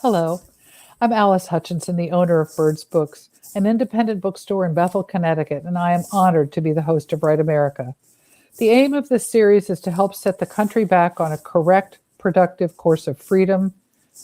Hello, I'm Alice Hutchinson, the owner of Birds Books, an independent bookstore in Bethel, Connecticut, and I am honored to be the host of Write America. The aim of this series is to help set the country back on a correct, productive course of freedom,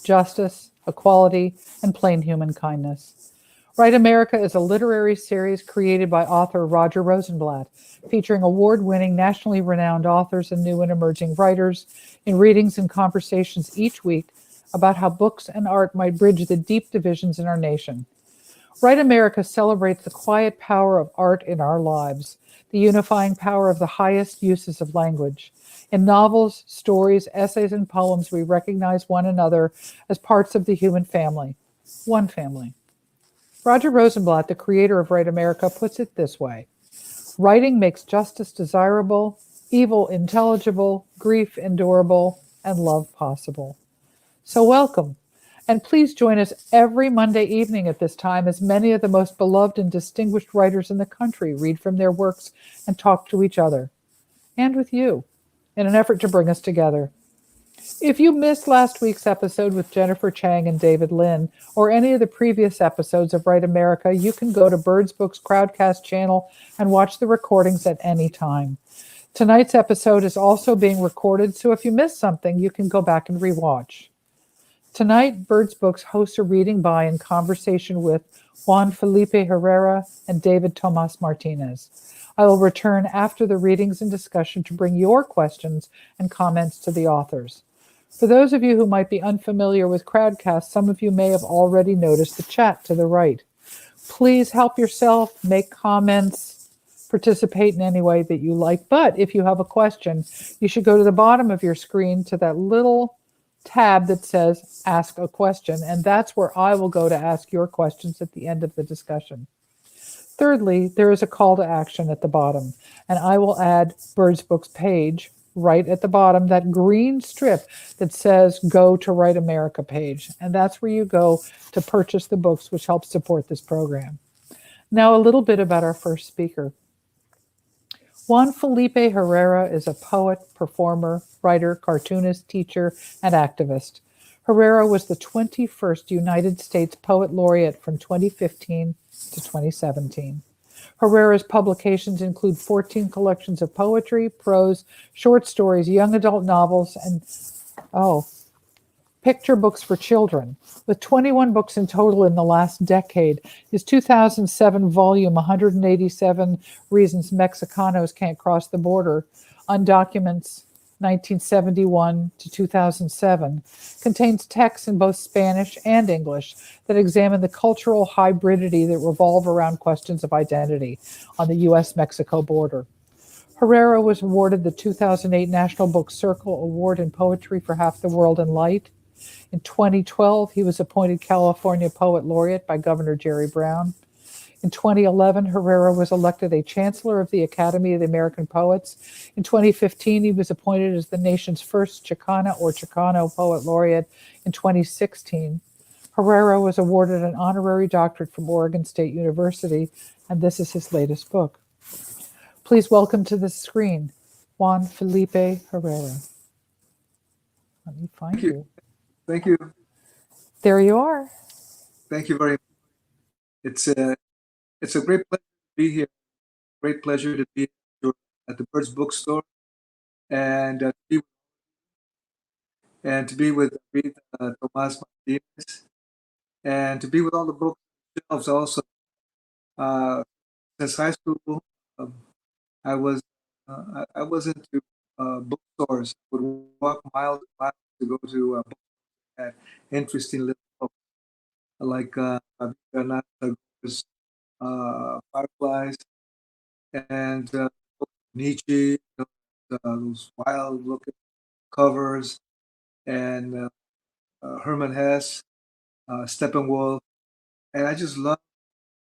justice, equality, and plain human kindness. Write America is a literary series created by author Roger Rosenblatt, featuring award-winning, nationally renowned authors and new and emerging writers in readings and conversations each week about how books and art might bridge the deep divisions in our nation. Write America celebrates the quiet power of art in our lives, the unifying power of the highest uses of language. In novels, stories, essays, and poems, we recognize one another as parts of the human family, one family. Roger Rosenblatt, the creator of Write America, puts it this way: writing makes justice desirable, evil intelligible, grief endurable, and love possible. So welcome, and please join us every Monday evening at this time as many of the most beloved and distinguished writers in the country read from their works and talk to each other, and with you, in an effort to bring us together. If you missed last week's episode with Jennifer Chang and David Lin, or any of the previous episodes of Write America, you can go to Birds Books Crowdcast channel and watch the recordings at any time. Tonight's episode is also being recorded, so if you missed something, you can go back and rewatch. Tonight, Birds Books hosts a reading by and conversation with Juan Felipe Herrera and David Tomas Martinez. I will return after the readings and discussion to bring your questions and comments to the authors. For those of you who might be unfamiliar with Crowdcast, some of you may have already noticed the chat to the right. Please help yourself, make comments, participate in any way that you like. But if you have a question, you should go to the bottom of your screen to that little tab that says Ask a Question, and that's where I will go to ask your questions at the end of the discussion. Thirdly, there is a call to action at the bottom, and I will add Birds Books page right at the bottom, that green strip that says Go to Write America page, and that's where you go to purchase the books which help support this program. Now, a little bit about our first speaker. Juan Felipe Herrera is a poet, performer, writer, cartoonist, teacher, and activist. Herrera was the 21st United States Poet Laureate from 2015 to 2017. Herrera's publications include 14 collections of poetry, prose, short stories, young adult novels, and, picture books for children. With 21 books in total in the last decade, his 2007 volume, 187 Reasons Mexicanos Can't Cross the Border, Undocuments 1971 to 2007, contains texts in both Spanish and English that examine the cultural hybridity that revolve around questions of identity on the U.S.-Mexico border. Herrera was awarded the 2008 National Book Circle Award in Poetry for Half the World in Light. In 2012, he was appointed California Poet Laureate by Governor Jerry Brown. In 2011, Herrera was elected a Chancellor of the Academy of the American Poets. In 2015, he was appointed as the nation's first Chicana or Chicano Poet Laureate. In 2016, Herrera was awarded an honorary doctorate from Oregon State University, and this is his latest book. Please welcome to the screen, Juan Felipe Herrera. Let me find you. Thank you. There you are. Thank you very much. It's a great pleasure to be here. Great pleasure to be at the Birds Bookstore and to be with Tomas Martinez and to be with all the bookshelves also. Since high school, I was into bookstores. I would walk miles and miles to go to bookstores that had interesting little books like Fireflies and Nietzsche, those wild-looking covers, and Herman Hesse, Steppenwolf, and I just love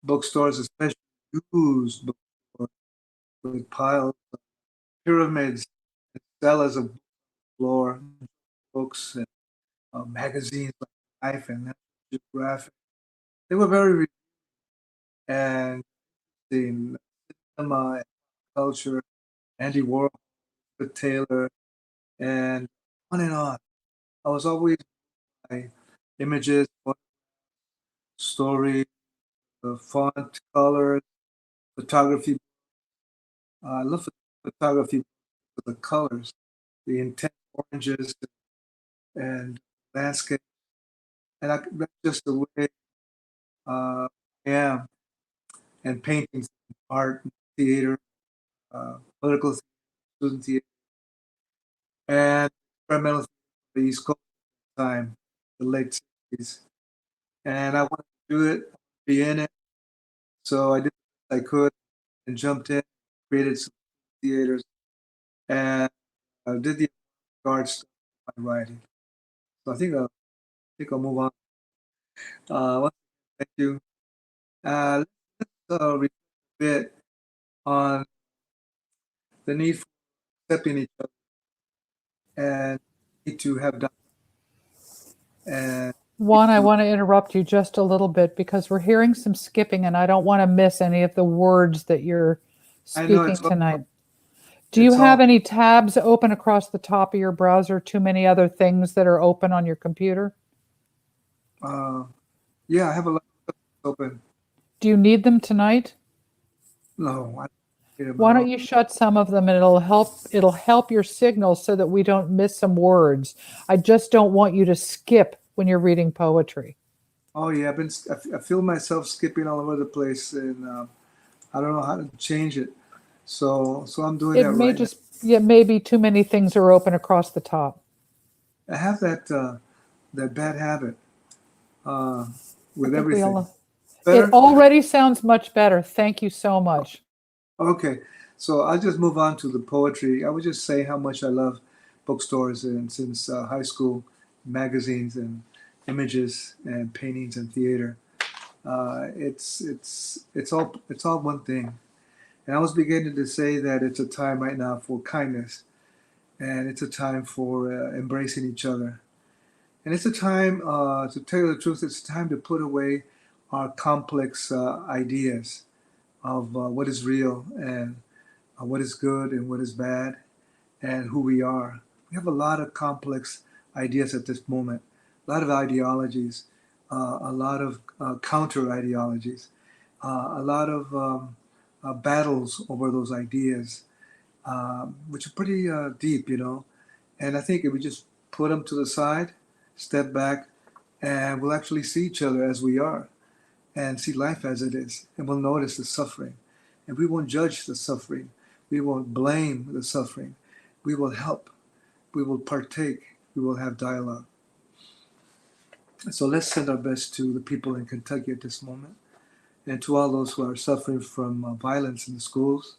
bookstores, especially used bookstores with piles of pyramids and cellars of floor books and magazines like Life and National Geographic. They were very and in cinema and culture, Andy Warhol, Elizabeth Taylor, and on and on. I was always by images, story, font, colors, photography. I love photography for the colors, the intense oranges and landscape. And that's just the way I am. And paintings, art, theater, political theater, student theater, and experimental theater for the East Coast at the time, the late 60s. And I wanted to do it, be in it. So I did what I could and jumped in, created some theaters, and did the art stuff by writing. So I think I'll move on. Thank you. Let's reflect a bit on the need for accepting each other and need to have done and Juan, I want to interrupt you just a little bit because we're hearing some skipping and I don't want to miss any of the words that you're I know speaking it's all tonight. Do you it's have all any tabs open across the top of your browser? Too many other things that are open on your computer? yeah, I have a lot of stuff open. Do you need them tonight? No, I don't need them Why at don't all. you shut some of them and it'll help your signal so that we don't miss some words. I just don't want you to skip when you're reading poetry. Oh yeah, I feel myself skipping all over the place, and I don't know how to change it. So I'm doing It that may right now. just, yeah, maybe too many things are open across the top. I have that bad habit I with think we everything. all, it Better? already sounds much better. Thank you so much. Okay, so I'll just move on to the poetry. I would just say how much I love bookstores, and since high school, magazines and images and paintings and theater. It's all one thing. And I was beginning to say that it's a time right now for kindness, and it's a time for embracing each other, and it's a time, to tell you the truth, it's time to put away our complex ideas of what is real and what is good and what is bad and who we are. We have a lot of complex ideas at this moment, a lot of ideologies, a lot of counter ideologies, a lot of battles over those ideas, which are pretty deep, And I think if we just put them to the side, step back, and we'll actually see each other as we are and see life as it is. And we'll notice the suffering. And we won't judge the suffering. We won't blame the suffering. We will help. We will partake. We will have dialogue. So let's send our best to the people in Kentucky at this moment and to all those who are suffering from violence in the schools.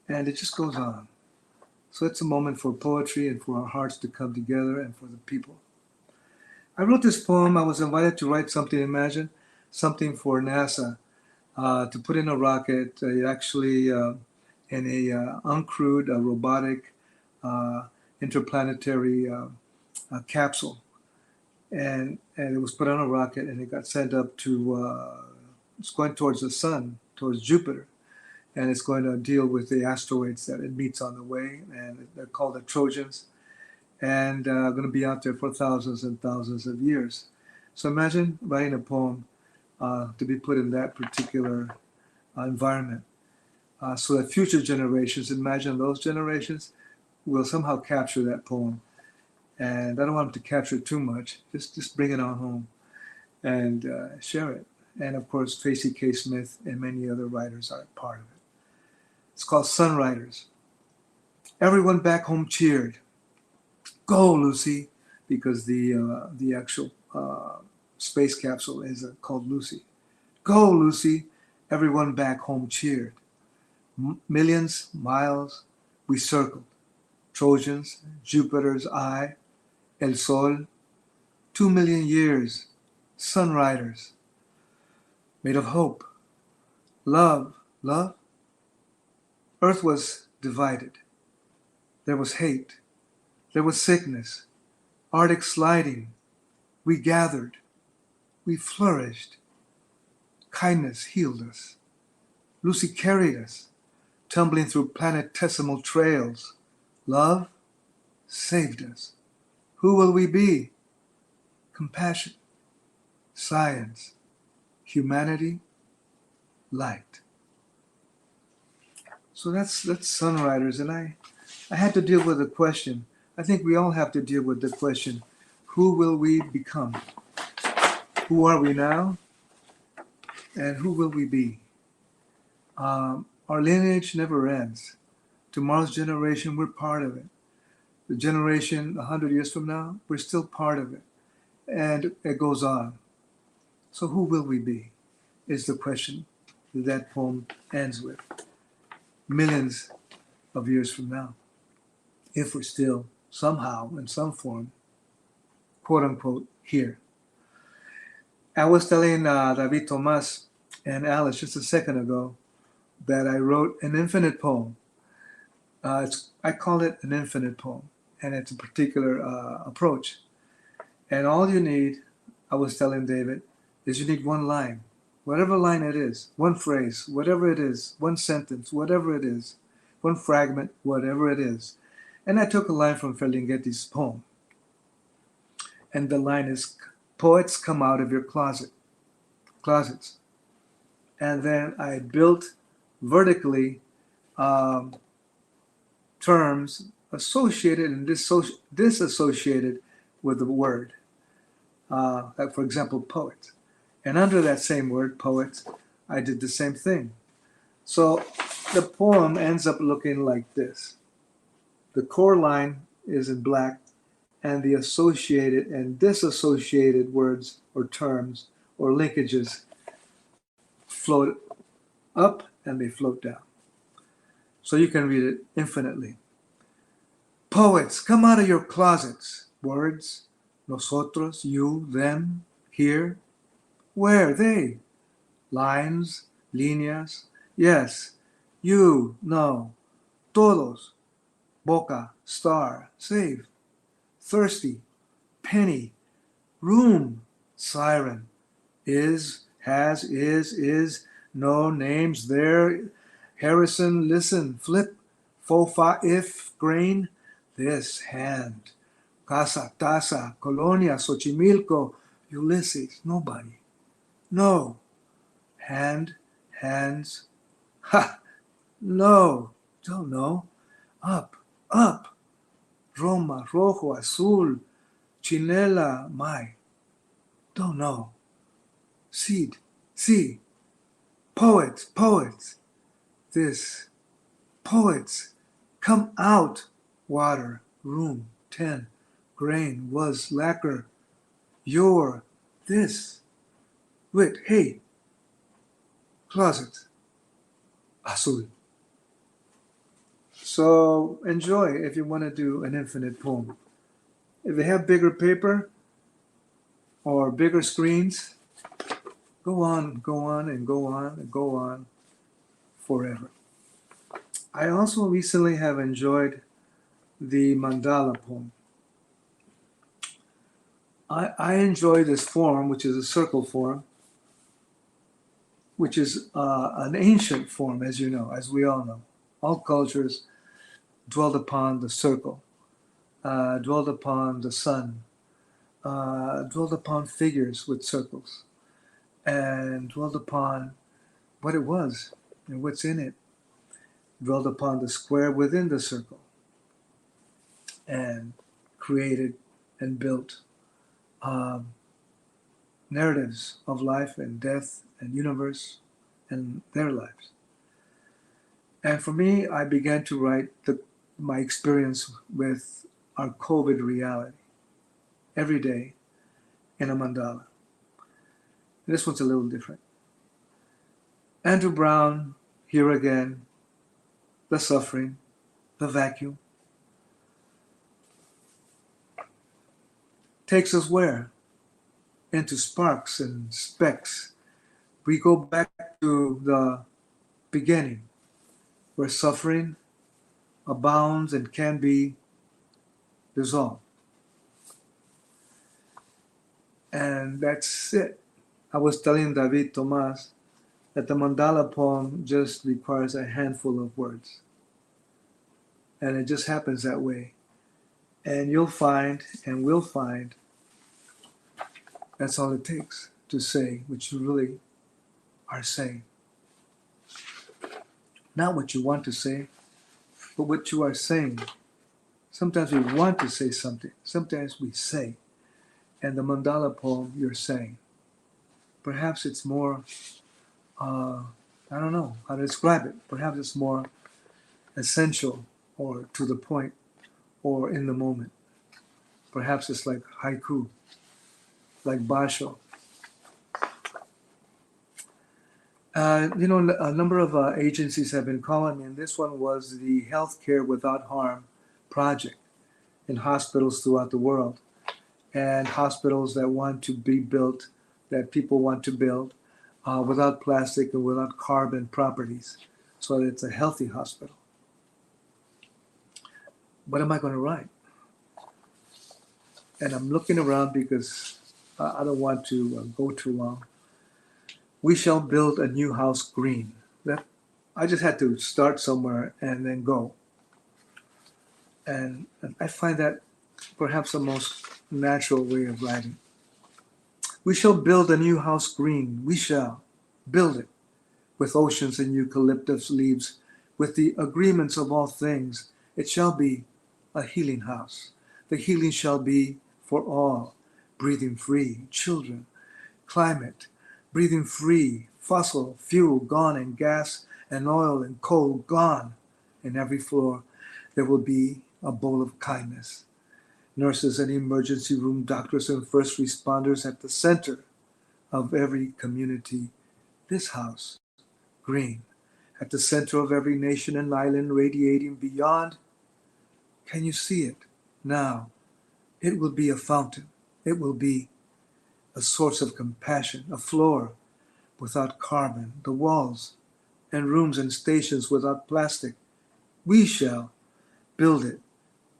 And it just goes on. So it's a moment for poetry and for our hearts to come together and for the people. I wrote this poem. I was invited to write something, imagine, something for NASA to put in a rocket, actually in a uncrewed, robotic, interplanetary capsule. And it was put on a rocket and it got sent up to, it's going towards the sun, towards Jupiter. And it's going to deal with the asteroids that it meets on the way. And they're called the Trojans. And going to be out there for thousands and thousands of years. So imagine writing a poem to be put in that particular environment. So that future generations, imagine those generations, will somehow capture that poem. And I don't want them to capture it too much. Just bring it on home and share it. And of course, Tracy K. Smith and many other writers are part of it. It's called Sunriders. Everyone back home cheered. Go, Lucy, because the actual space capsule is called Lucy. Go, Lucy. Everyone back home cheered. Millions, miles, we circled. Trojans, Jupiter's eye, El Sol, 2 million years, sunriders, made of hope, love, love. Earth was divided. There was hate. There was sickness, Arctic sliding. We gathered. We flourished. Kindness healed us. Lucy carried us, tumbling through planetesimal trails. Love saved us. Who will we be? Compassion. science, humanity, light. So that's Sunriders, and I had to deal with the question. I think we all have to deal with the question, who will we become? Who are we now? And who will we be? Our lineage never ends. Tomorrow's generation, we're part of it. The generation 100 years from now, we're still part of it. And it goes on. So who will we be is the question that poem ends with. Millions of years from now, if we're still somehow in some form, quote unquote, here. I was telling David Tomas and Alice just a second ago that I wrote an infinite poem. I call it an infinite poem, and it's a particular approach. And all you need, I was telling David, is you need one line, whatever line it is, one phrase, whatever it is, one sentence, whatever it is, one fragment, whatever it is. And I took a line from Ferlinghetti's poem. And the line is, poets come out of your closets. And then I built vertically terms associated and disassociated with the word. Like for example, poet. And under that same word, poet, I did the same thing. So the poem ends up looking like this. The core line is in black, and the associated and disassociated words or terms or linkages float up and they float down. So you can read it infinitely. Poets, come out of your closets. Words, nosotros, you, them, here. Where? They. Lines, líneas. Yes. You, no. Todos. Boca, star, save. Thirsty, penny. Room, siren. Is, has, is. No names there. Harrison, listen, flip. Fofa, if, grain. This hand. Casa, taza, Colonia, Xochimilco, Ulysses, nobody. No. Hand, hands. Ha! No. Don't know. Up, up. Roma, rojo, azul, chinela, my. Don't know. Seed, see. Poets, poets. This. Poets. Come out. Water, room, 10. Grain, was, lacquer. Your, this. Wait, hey. Closet. Azul. So enjoy if you want to do an infinite poem. If they have bigger paper or bigger screens, go on, and go on forever. I also recently have enjoyed the mandala poem. I enjoy this form, which is a circle form, which is an ancient form, as you know, as we all know. All cultures dwelled upon the circle, dwelled upon the sun, dwelled upon figures with circles, and dwelled upon what it was and what's in it, dwelled upon the square within the circle, and created and built narratives of life and death and universe and their lives. And for me, I began to write my experience with our COVID reality every day in a mandala. This one's a little different. Andrew Brown, here again, the suffering, the vacuum, takes us where? Into sparks and specks. We go back to the beginning, where suffering abounds and can be dissolved. And that's it. I was telling David Tomas that the mandala poem just requires a handful of words. And it just happens that way. And you'll find, and we'll find, that's all it takes. to say, which you really are saying. Not what you want to say, but what you are saying. Sometimes we want to say something. Sometimes we say. And the mandala poem you're saying. Perhaps it's more, I don't know how to describe it. Perhaps it's more essential or to the point or in the moment. Perhaps it's like haiku, like basho. A number of agencies have been calling me, and this one was the Healthcare Without Harm project in hospitals throughout the world, and hospitals that want to be built, that people want to build, without plastic and without carbon properties, so that it's a healthy hospital. What am I going to write? And I'm looking around because I don't want to go too long. We shall build a new house green. That I just had to start somewhere and then go. And I find that perhaps the most natural way of writing. We shall build a new house green. We shall build it with oceans and eucalyptus leaves, with the agreements of all things. It shall be a healing house. The healing shall be for all, breathing free, children, climate, breathing free, fossil fuel gone, and gas and oil and coal gone. In every floor there will be a bowl of kindness. Nurses and emergency room doctors and first responders at the center of every community. This house, green, at the center of every nation and island, radiating beyond. Can you see it now? It will be a fountain. It will be a source of compassion, a floor without carbon, the walls and rooms and stations without plastic. We shall build it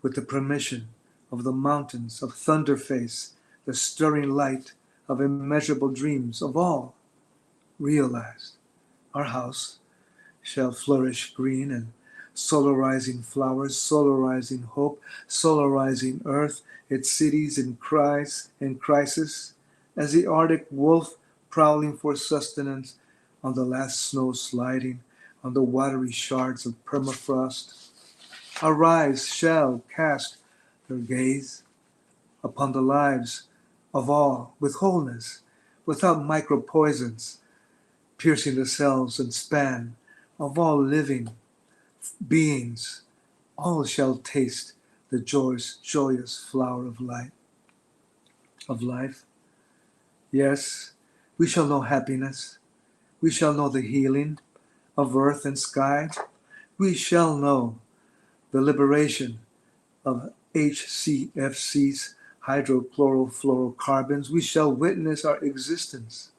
with the permission of the mountains of Thunderface, the stirring light of immeasurable dreams of all realized. Our house shall flourish green and solarizing flowers, solarizing hope, solarizing earth, its cities in crisis, as the Arctic wolf prowling for sustenance on the last snow sliding on the watery shards of permafrost. Our eyes shall cast their gaze upon the lives of all with wholeness, without micropoisons piercing the cells and span of all living beings. All shall taste the joyous flower of life. Yes, we shall know happiness. We shall know the healing of earth and sky. We shall know the liberation of HCFCs, hydrochlorofluorocarbons. We shall witness our existence.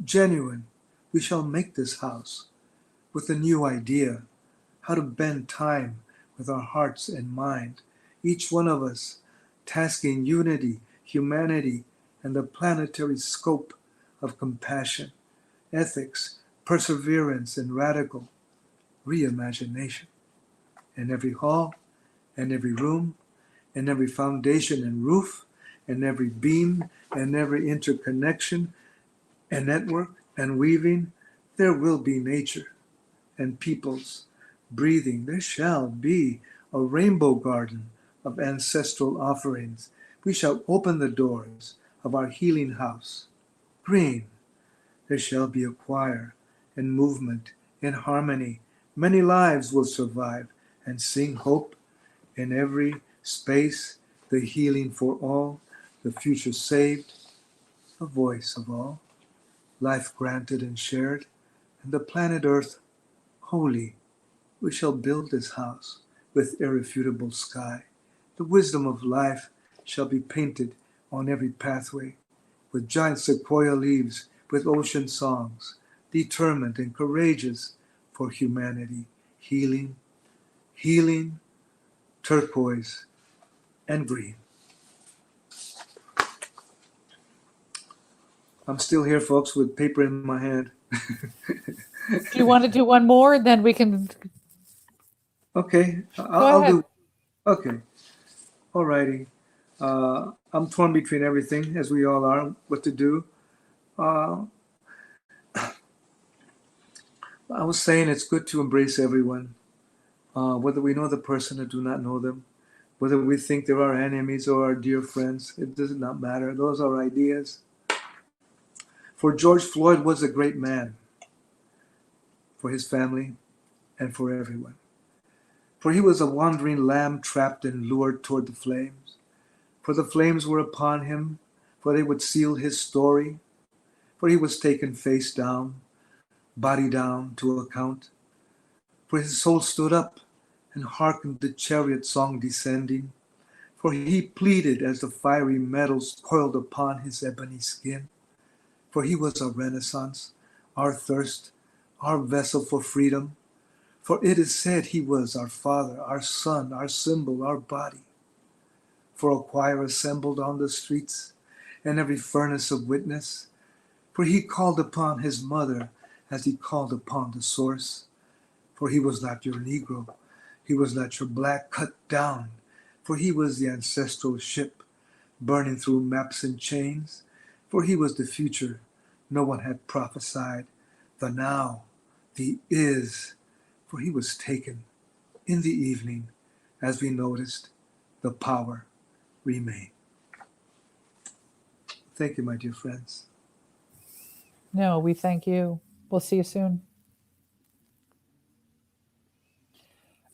Genuine, we shall make this house with a new idea, how to bend time with our hearts and mind, each one of us tasking unity, humanity, and the planetary scope of compassion, ethics, perseverance, and radical reimagination. In every hall, in every room, in every foundation and roof, in every beam, in every interconnection and network and weaving, there will be nature and peoples breathing. There shall be a rainbow garden of ancestral offerings. We shall open the doors of our healing house. Green, there shall be a choir and movement in harmony. Many lives will survive and sing hope in every space, the healing for all, the future saved, a voice of all, life granted and shared, and the planet Earth holy. We shall build this house with irrefutable sky. The wisdom of life shall be painted on every pathway, with giant sequoia leaves, with ocean songs, determined and courageous for humanity, healing, turquoise, and green. I'm still here, folks, with paper in my hand. Do you want to do one more? Then we can Okay, go I'll ahead. do. Okay, alrighty. I'm torn between everything, as we all are, what to do. Uh, I was saying it's good to embrace everyone, whether we know the person or do not know them, whether we think they're our enemies or our dear friends. It does not matter. Those are ideas. For George Floyd was a great man for his family and for everyone. For he was a wandering lamb trapped and lured toward the flames. For the flames were upon him, for they would seal his story. For he was taken face down, body down to account. For his soul stood up and hearkened the chariot song descending. For he pleaded as the fiery metals coiled upon his ebony skin. For he was our renaissance, our thirst, our vessel for freedom. For it is said he was our father, our son, our symbol, our body. For a choir assembled on the streets, and every furnace of witness. For he called upon his mother as he called upon the source. For he was not your Negro, he was not your black cut down. For he was the ancestral ship, burning through maps and chains. For he was the future no one had prophesied, the now, the is. For he was taken in the evening, as we noticed, the power remained. Thank you, my dear friends. No, we thank you. We'll see you soon.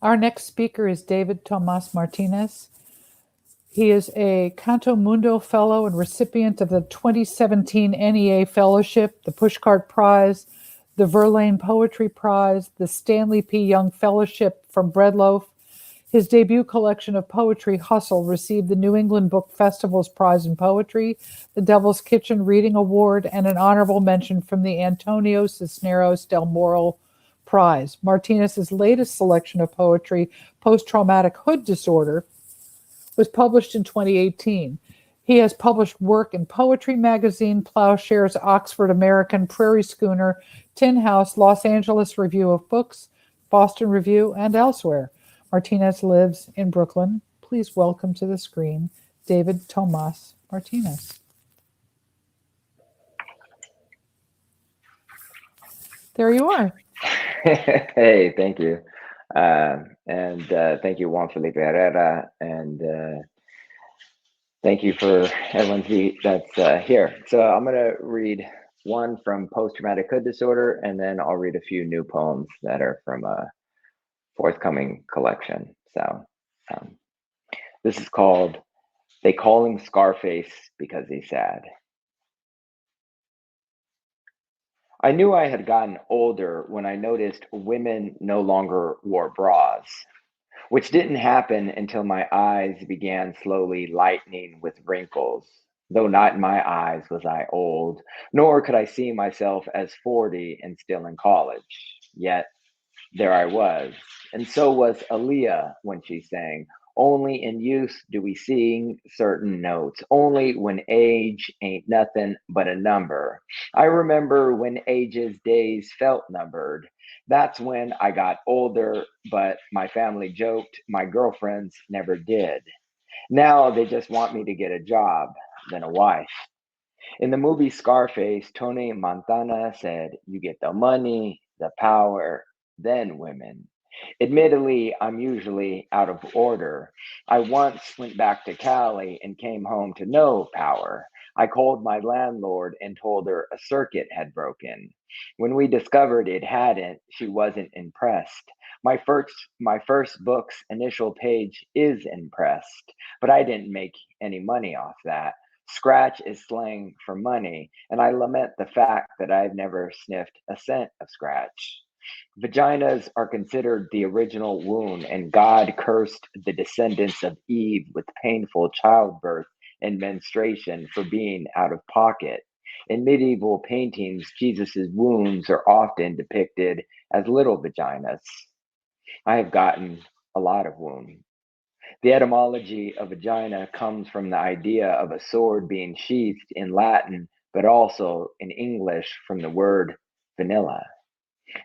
Our next speaker is David Tomas Martinez. He is a Canto Mundo Fellow and recipient of the 2017 NEA Fellowship, the Pushcart Prize, the Verlaine Poetry Prize, the Stanley P. Young Fellowship from Breadloaf. His debut collection of poetry, Hustle, received the New England Book Festival's Prize in Poetry, the Devil's Kitchen Reading Award, and an honorable mention from the Antonio Cisneros del Moral Prize. Martinez's latest selection of poetry, Post-Traumatic Hood Disorder, was published in 2018. He has published work in Poetry Magazine, Plowshares, Oxford American, Prairie Schooner, Tin House, Los Angeles Review of Books, Boston Review, and elsewhere. Martinez lives in Brooklyn. Please welcome to the screen David Tomas Martinez. There you are. Hey, thank you. And thank you, Juan Felipe Herrera, and thank you for everyone that's here. So I'm going to read one from Post-Traumatic Hood Disorder, and then I'll read a few new poems that are from a forthcoming collection. So this is called They Call Him Scarface Because He's Sad. I knew I had gotten older when I noticed women no longer wore bras, which didn't happen until my eyes began slowly lightening with wrinkles. Though not in my eyes was I old, nor could I see myself as 40 and still in college. Yet there I was, and so was Aaliyah when she sang. Only in youth do we sing certain notes, only when age ain't nothing but a number. I remember when age's days felt numbered. That's when I got older, but my family joked my girlfriends never did. Now they just want me to get a job, then a wife. In the movie Scarface, Tony Montana said, "You get the money, the power, then women." Admittedly, I'm usually out of order. I once went back to Cali and came home to no power. I called my landlord and told her a circuit had broken. When we discovered it hadn't, she wasn't impressed. My first book's initial page is impressed, but I didn't make any money off that. Scratch is slang for money, and I lament the fact that I've never sniffed a scent of scratch. Vaginas are considered the original wound, and God cursed the descendants of Eve with painful childbirth and menstruation for being out of pocket. In medieval paintings, Jesus' wounds are often depicted as little vaginas. I have gotten a lot of wounds. The etymology of vagina comes from the idea of a sword being sheathed in Latin, but also in English from the word vanilla.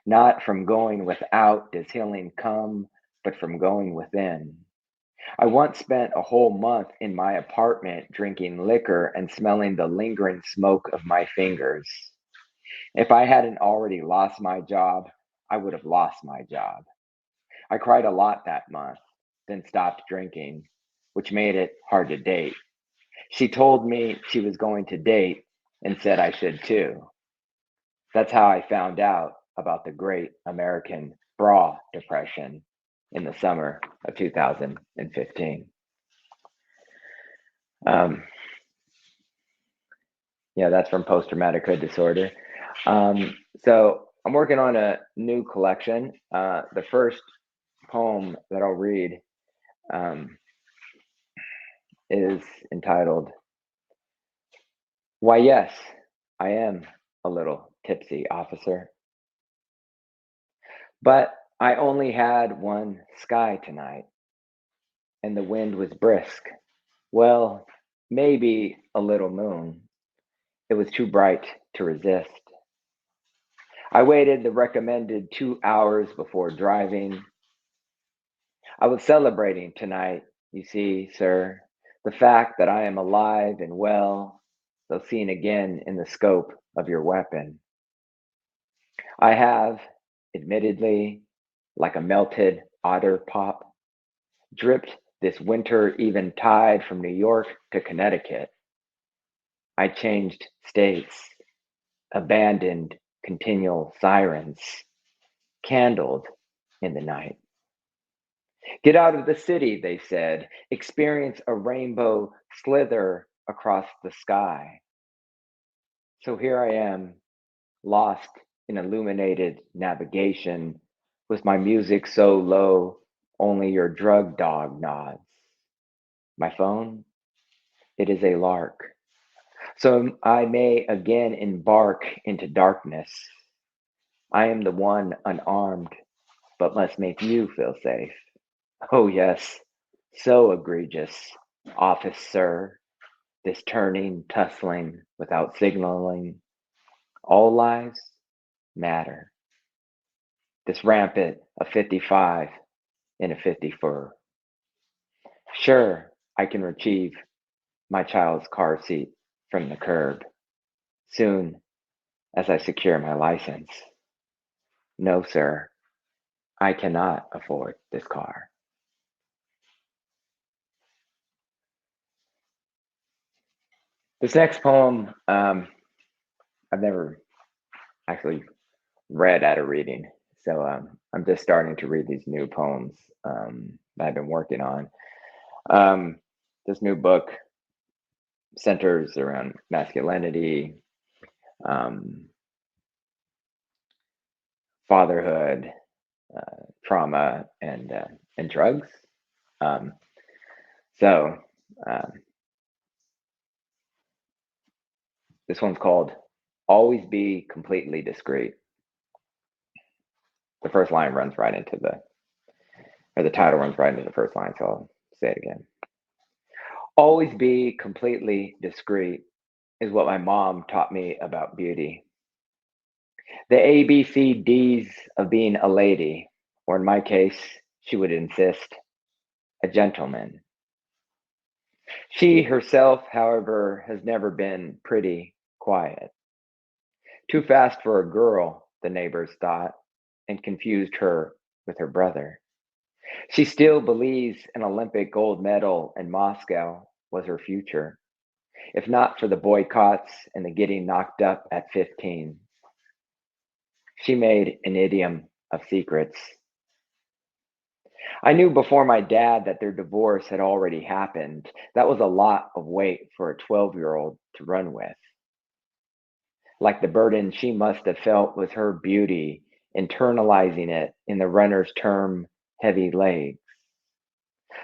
Not from going without does healing come, but from going within. I once spent a whole month in my apartment drinking liquor and smelling the lingering smoke of my fingers. If I hadn't already lost my job, I would have lost my job. I cried a lot that month, then stopped drinking, which made it hard to date. She told me she was going to date and said I should too. That's how I found out about the great American bra depression in the summer of 2015. Um, yeah, that's from Post Traumatic Hood Disorder. So I'm working on a new collection. The first poem that I'll read is entitled, "Why, yes, I am a little tipsy, officer. But I only had one sky tonight, and the wind was brisk. Well, maybe a little moon. It was too bright to resist. I waited the recommended 2 hours before driving. I was celebrating tonight, you see, sir, the fact that I am alive and well, though seen again in the scope of your weapon. I have, admittedly, like a melted otter pop, dripped this winter eventide from New York to Connecticut. I changed states, abandoned continual sirens, candled in the night. Get out of the city, they said. Experience a rainbow slither across the sky. So here I am, lost in illuminated navigation, with my music so low, only your drug dog nods. My phone, it is a lark. So I may again embark into darkness. I am the one unarmed, but must make you feel safe. Oh, yes, so egregious, officer, this turning, tussling without signaling. All lives matter. This rampant of 55 in a 54. Sure, I can retrieve my child's car seat from the curb soon as I secure my license. No, sir, I cannot afford this car. This next poem, I've never actually read at a reading. So I'm just starting to read these new poems that I've been working on. This new book centers around masculinity, um, fatherhood, trauma, and drugs. Um, so um, this one's called "Always Be Completely Discreet." The first line runs right into the title runs right into the first line. So I'll say it again. Always be completely discreet is what my mom taught me about beauty. The ABCDs of being a lady, or in my case, she would insist, a gentleman. She herself, however, has never been pretty quiet. Too fast for a girl, the neighbors thought, and confused her with her brother. She still believes an Olympic gold medal in Moscow was her future, if not for the boycotts and the getting knocked up at 15. She made an idiom of secrets. I knew before my dad that their divorce had already happened. That was a lot of weight for a 12-year-old to run with. Like the burden she must have felt was her beauty, internalizing it in the runner's term, heavy legs.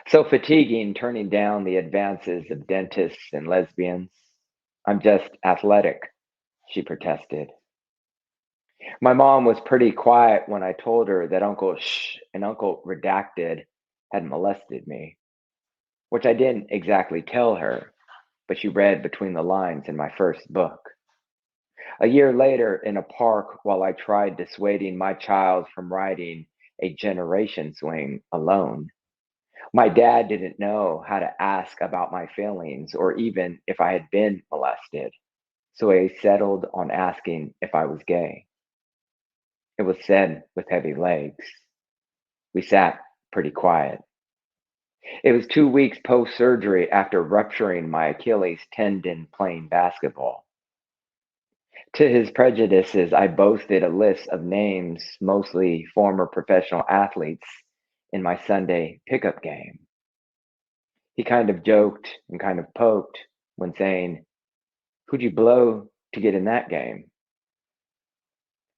So fatiguing turning down the advances of dentists and lesbians. I'm just athletic, she protested. My mom was pretty quiet when I told her that Uncle Shh and Uncle Redacted had molested me, which I didn't exactly tell her, but she read between the lines in my first book. A year later, in a park, while I tried dissuading my child from riding a generation swing alone, My dad didn't know how to ask about my feelings or even if I had been molested, so he settled on asking if I was gay. It was said with heavy legs. We sat pretty quiet. It was 2 weeks post surgery after rupturing my Achilles tendon playing basketball. To his prejudices, I boasted a list of names, mostly former professional athletes, in my Sunday pickup game. He kind of joked and kind of poked when saying, "Who'd you blow to get in that game?"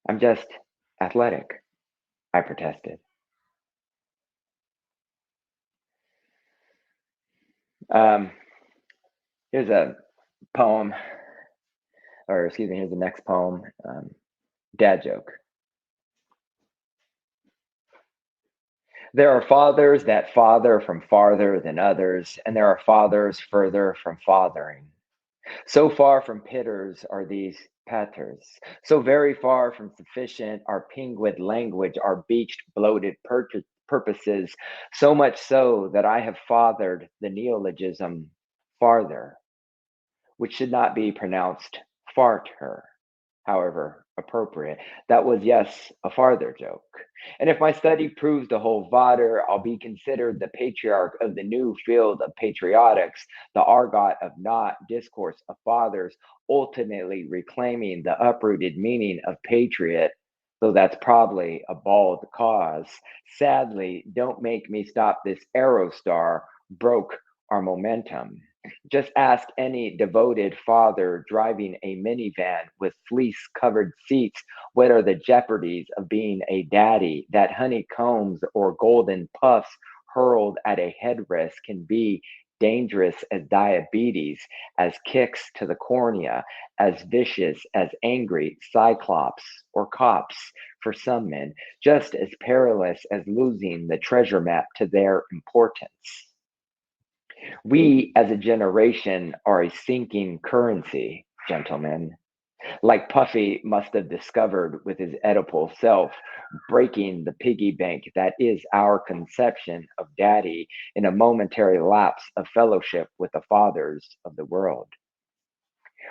"I'm just athletic," I protested. Um, Here's a poem, or excuse me, here's the next poem. Dad joke. There are fathers that father from farther than others, and there are fathers further from fathering. So far from pitters are these paters, so very far from sufficient are pinguid language, our beached, bloated purposes, so much so that I have fathered the neologism farther, which should not be pronounced farter, however appropriate. That was, yes, a farther joke. And if my study proves to hold water, I'll be considered the patriarch of the new field of patriotics, the argot of not discourse of fathers, ultimately reclaiming the uprooted meaning of patriot, though that's probably a bald cause. Sadly, don't make me stop this Aerostar, broke our momentum. Just ask any devoted father driving a minivan with fleece covered seats what are the jeopardies of being a daddy, that honeycombs or golden puffs hurled at a headrest can be dangerous as diabetes, as kicks to the cornea, as vicious as angry cyclops or cops for some men, just as perilous as losing the treasure map to their importance. We as a generation are a sinking currency, gentlemen, like Puffy must have discovered with his Oedipal self, breaking the piggy bank that is our conception of daddy in a momentary lapse of fellowship with the fathers of the world.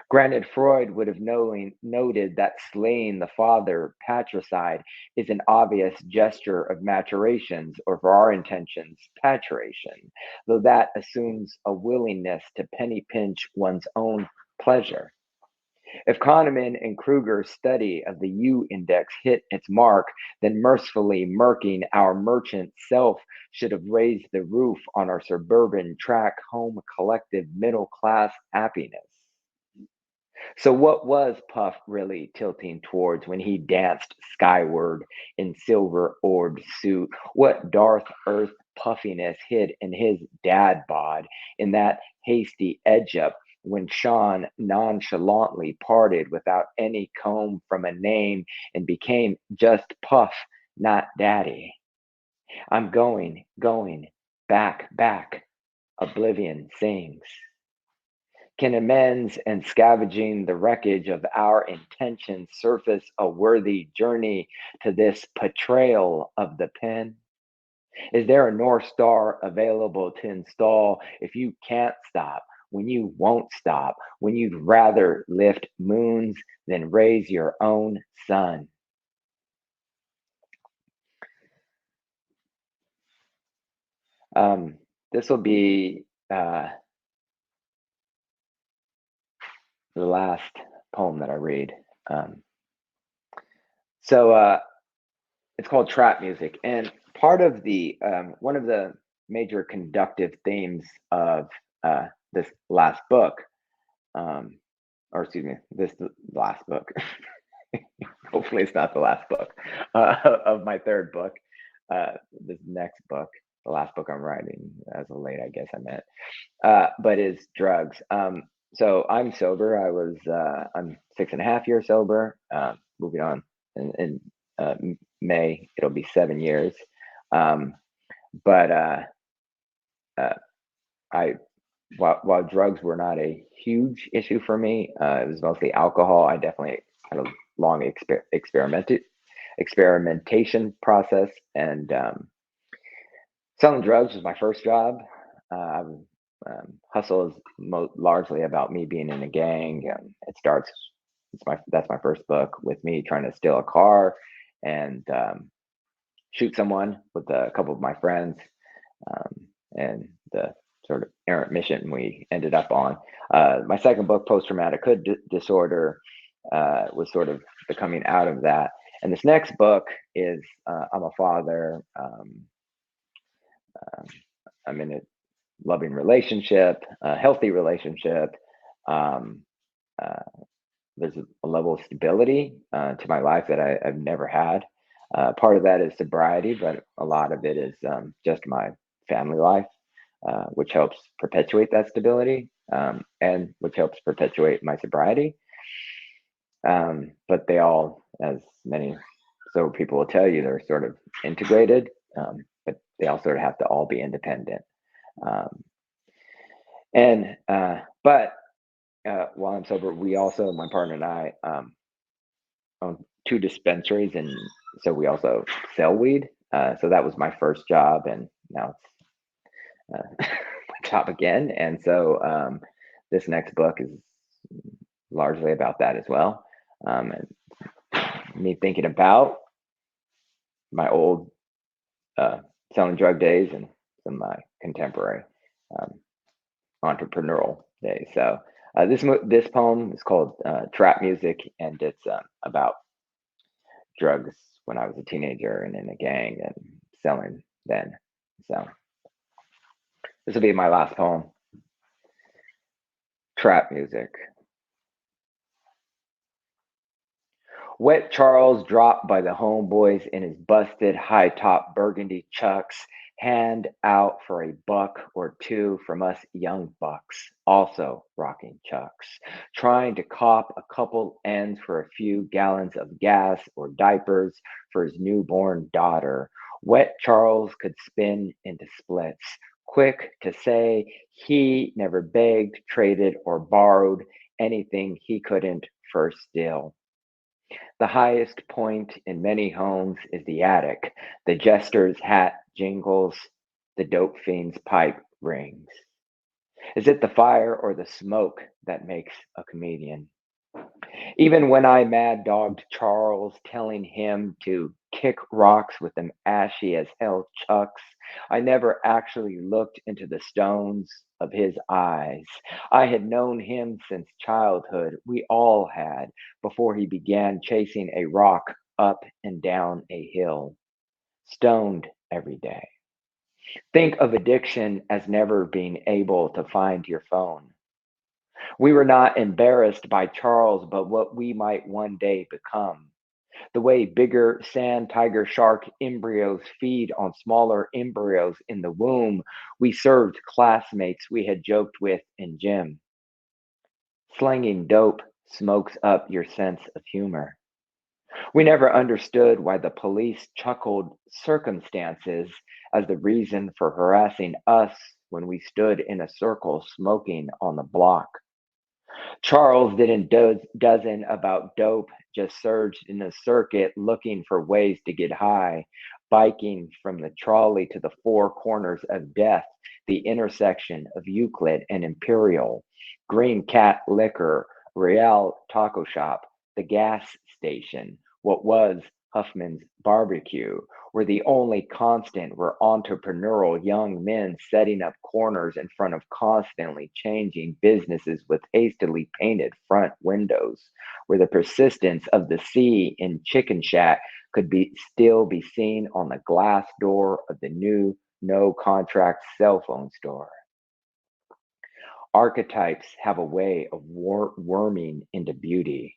Granted, Freud would have noted that slaying the father, patricide, is an obvious gesture of maturations, or for our intentions, paturation, though that assumes a willingness to penny pinch one's own pleasure. If Kahneman and Kruger's study of the U index hit its mark, then mercifully murking our merchant self should have raised the roof on our suburban track home collective middle class happiness. So, what was Puff really tilting towards when he danced skyward in silver orbed suit? What Darth Earth puffiness hid in his dad bod in that hasty edge up when Sean nonchalantly parted without any comb from a name and became just Puff, not Daddy? I'm going, back, oblivion sings. Can amends and scavenging the wreckage of our intentions surface a worthy journey to this portrayal of the pen? Is there a North Star available to install if you can't stop, when you won't stop, when you'd rather lift moons than raise your own sun? This will be the last poem that I read. So it's called Trap Music, and part of the one of the major conductive themes of this last book, or excuse me, this last book. Hopefully, it's not the last book of my third book. This next book, the last book I'm writing, as of late, I guess I meant, but is drugs. So I'm sober. I'm 6.5 years sober. Moving on in May, it'll be 7 years. But I while drugs were not a huge issue for me, it was mostly alcohol. I definitely had a long experimentation process, and Selling drugs was my first job. Hustle is largely about me being in a gang. That's my first book with me trying to steal a car and shoot someone with a couple of my friends, and the sort of errant mission we ended up on. My second book, Post Traumatic Hood Disorder, was sort of the coming out of that. And this next book is I'm a father. I'm in a loving relationship, a healthy relationship. Um, uh, there's a level of stability to my life that I've never had. Part of that is sobriety, but a lot of it is just my family life, which helps perpetuate that stability, and which helps perpetuate my sobriety. But they all, as many sober people will tell you, they're sort of integrated, but they all sort of have to all be independent. Um, but while I'm sober, we also, my partner and I, own two dispensaries, and so we also sell weed. So that was my first job, and now it's my job again. And so this next book is largely about that as well, and me thinking about my old selling drug days and some of my contemporary um, entrepreneurial days. So this poem is called "Trap Music," and it's about drugs when I was a teenager and in a gang and selling then. So this will be my last poem. Trap music. Wet Charles dropped by the homeboys in his busted high top burgundy chucks, hand out for a buck or two from us young bucks, also rocking chucks, trying to cop a couple ends for a few gallons of gas or diapers for his newborn daughter. Wet Charles could spin into splits, quick to say he never begged, traded, or borrowed anything he couldn't first steal. The highest point in many homes is the attic. The jester's hat jingles, the dope fiend's pipe rings. Is it the fire or the smoke that makes a comedian? Even when I mad dogged Charles, telling him to kick rocks with them ashy as hell chucks, I never actually looked into the stones of his eyes. I had known him since childhood. We all had, before he began chasing a rock up and down a hill, stoned every day. Think of addiction as never being able to find your phone. We were not embarrassed by Charles, but what we might one day become. The way bigger sand tiger shark embryos feed on smaller embryos in the womb, we served classmates we had joked with in gym. Slanging dope smokes up your sense of humor. We never understood why the police chuckled circumstances as the reason for harassing us when we stood in a circle smoking on the block. Charles didn't dozen about dope, just surged in the circuit looking for ways to get high, biking from the trolley to the four corners of death, the intersection of Euclid and Imperial, Green Cat Liquor, Real Taco Shop, the gas station, what was Huffman's Barbecue, where the only constant were entrepreneurial young men setting up corners in front of constantly changing businesses with hastily painted front windows, where the persistence of the sea in Chicken Shack could still be seen on the glass door of the new no contract cell phone store. Archetypes have a way of worming into beauty.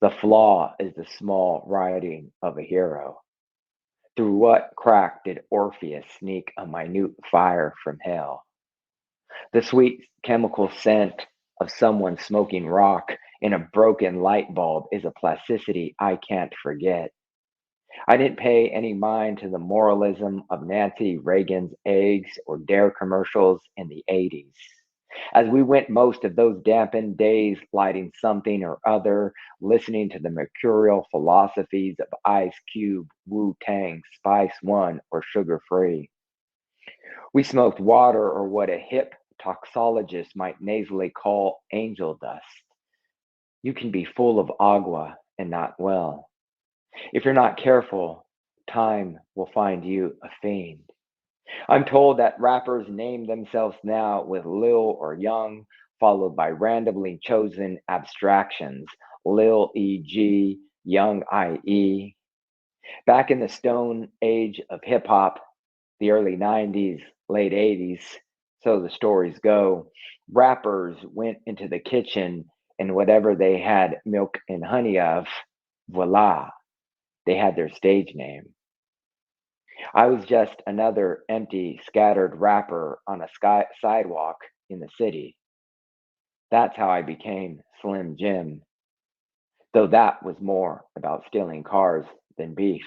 The flaw is the small writing of a hero. Through what crack did Orpheus sneak a minute fire from hell? The sweet chemical scent of someone smoking rock in a broken light bulb is a plasticity I can't forget. I didn't pay any mind to the moralism of Nancy Reagan's eggs or Dare commercials in the 80s. As we went most of those dampened days lighting something or other, listening to the mercurial philosophies of Ice Cube, Wu Tang, Spice One, or Sugar Free. We smoked water, or what a hip toxologist might nasally call angel dust. You can be full of agua and not well. If you're not careful, time will find you a fiend. I'm told that rappers name themselves now with Lil or Young, followed by randomly chosen abstractions, Lil E.G., Young I.E. Back in the stone age of hip hop, the early 90s, late 80s, so the stories go, rappers went into the kitchen and whatever they had milk and honey of, voila, they had their stage name. I was just another empty, scattered rapper on a sidewalk in the city. That's how I became Slim Jim, though that was more about stealing cars than beef.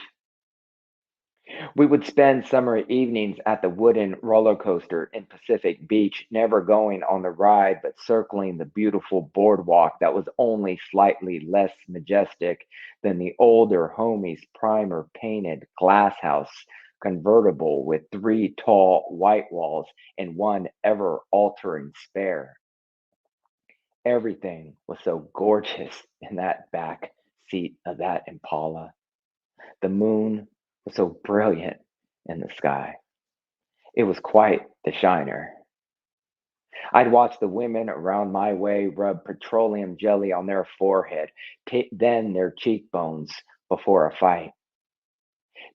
We would spend summer evenings at the wooden roller coaster in Pacific Beach, never going on the ride, but circling the beautiful boardwalk that was only slightly less majestic than the older homie's primer painted glass house convertible with three tall white walls and one ever altering spare. Everything was so gorgeous in that back seat of that Impala. The moon was so brilliant in the sky. It was quite the shiner. I'd watch the women around my way rub petroleum jelly on their forehead, then their cheekbones before a fight.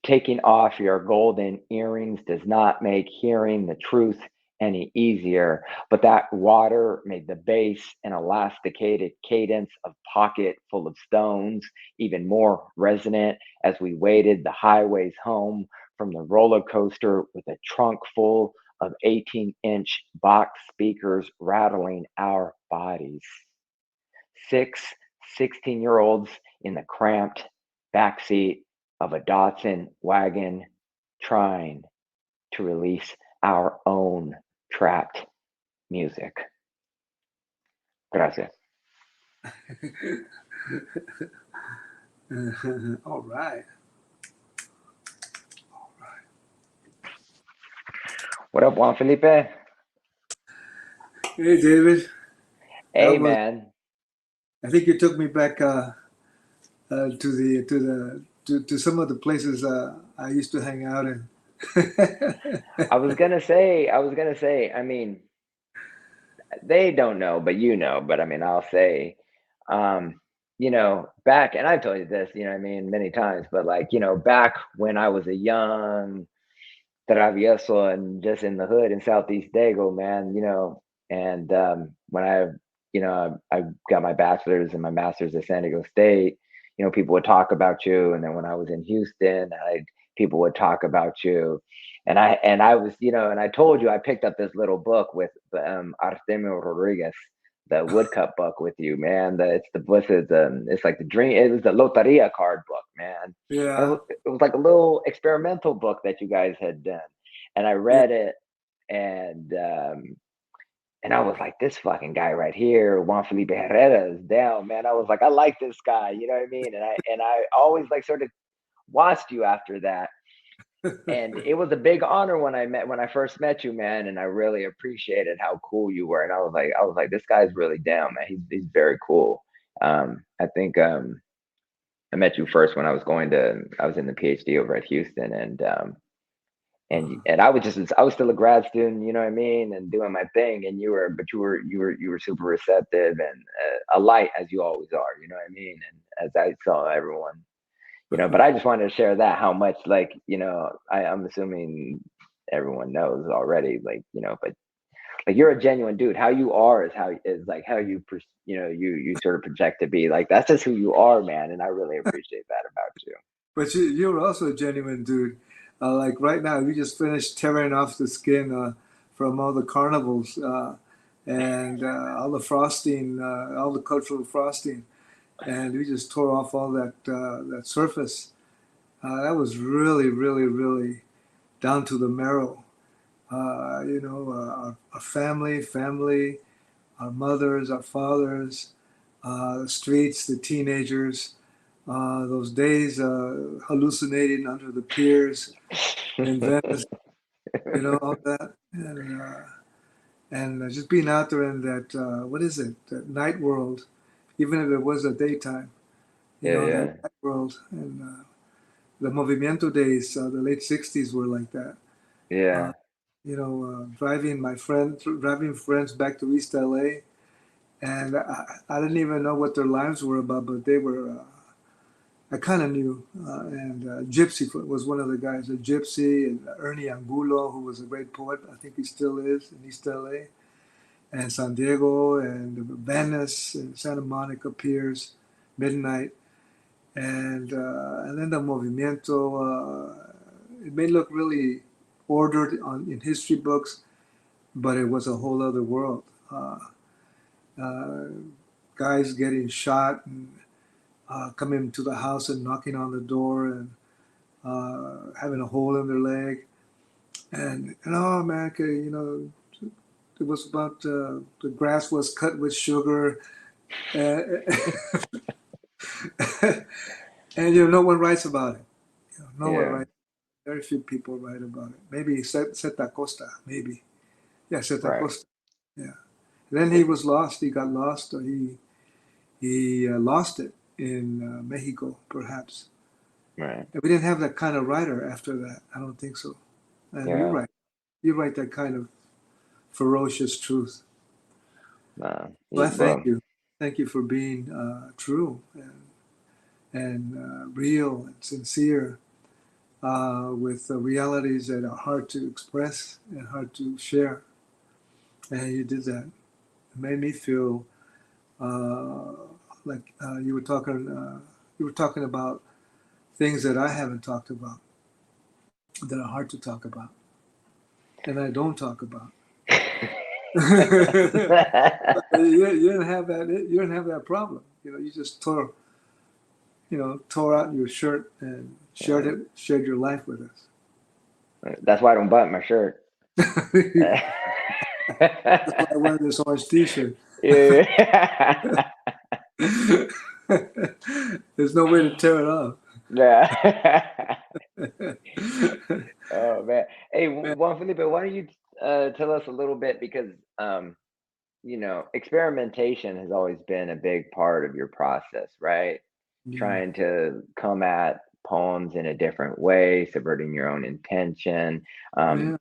Taking off your golden earrings does not make hearing the truth any easier, but that water made the bass and elasticated cadence of Pocket Full of Stones even more resonant as we waded the highways home from the roller coaster with a trunk full of 18-inch box speakers rattling our bodies. Six 16-year-olds in the cramped backseat of a Datsun wagon trying to release our own trapped music. Gracias. All right. What up, Juan Felipe? Hey, David. That Hey, was. man. I think you took me back to some of the places I used to hang out in. I mean, they don't know, but you know, but I mean, I'll say, um, back, and I've told you this, many times, but like, back when I was a young travieso and just in the hood in Southeast Dago, man, and when I got my bachelor's and my master's at San Diego State, people would talk about you. And then when I was in Houston, people would talk about you. And I was, and I told you I picked up this little book with Artemio Rodriguez, the woodcut book with you, man. It's like the dream. It was the Loteria card book, man. And Yeah. it was like a little experimental book that you guys had done. And I Yeah. read it, and I was like, this fucking guy right here, Juan Felipe Herrera, is down, man. I was like, I like this guy, you know what I mean? And I always like sort of watched you after that. And it was a big honor when I first met you, man. And I really appreciated how cool you were. And I was like, this guy's really down, man. He's very cool. I think I met you first when I was in the PhD over at Houston, and I was still a grad student, you know what I mean, and doing my thing, and you were super receptive and a light as you always are, you know what I mean, and as I saw everyone, but I just wanted to share that how much, like, I'm assuming everyone knows already, like, but like, you're a genuine dude. How you are is like how you you sort of project to be. Like, that's just who you are, man, and I really appreciate that about you. But you're also a genuine dude. Like right now, we just finished tearing off the skin from all the carnivals and all the frosting, all the cultural frosting, and we just tore off all that surface. That was really, really, really down to the marrow. Our family, our mothers, our fathers, the streets, the teenagers, those days hallucinating under the piers in Venice, all that, and just being out there in that what is it, that night world, even if it was a daytime, Yeah, that yeah, night world, and the movimiento days, the late '60s were like that. Uh, yeah. driving friends back to East LA, and I didn't even know what their lives were about, but they were. I kind of knew, and Gypsy was one of the guys. A Gypsy and Ernie Angulo, who was a great poet. I think he still is in East LA, and San Diego, and Venice, and Santa Monica Piers, Midnight, and then the Movimiento. It may look really ordered in history books, but it was a whole other world. Uh, Guys getting shot and coming to the house and knocking on the door and having a hole in their leg. And oh man, it was about the grass was cut with sugar. Uh, and no one writes about it. No one Yeah, writes. Very few people write about it. Maybe Seta Costa, maybe. Yeah, Seta right, Costa. Yeah. Then he was lost. He got lost, or he lost it in Mexico, perhaps. right. And we didn't have that kind of writer after that. I don't think so. And you're Yeah, right. You write that kind of ferocious truth. So I thank well, you. Thank you for being true and real and sincere with realities that are hard to express and hard to share. And you did that. It made me feel uh, like you were talking about things that I haven't talked about, that are hard to talk about, and I don't talk about. You didn't have that. You didn't have that problem. You just tore out your shirt and Yeah. shared your life with us. That's why I don't button my shirt. That's why I wear this orange T-shirt. Yeah. There's no way to tear it off. Yeah. Man, Oh man. Hey, Juan Felipe, why don't you tell us a little bit because experimentation has always been a big part of your process, right? yeah, Trying to come at poems in a different way, subverting your own intention. Um, yeah,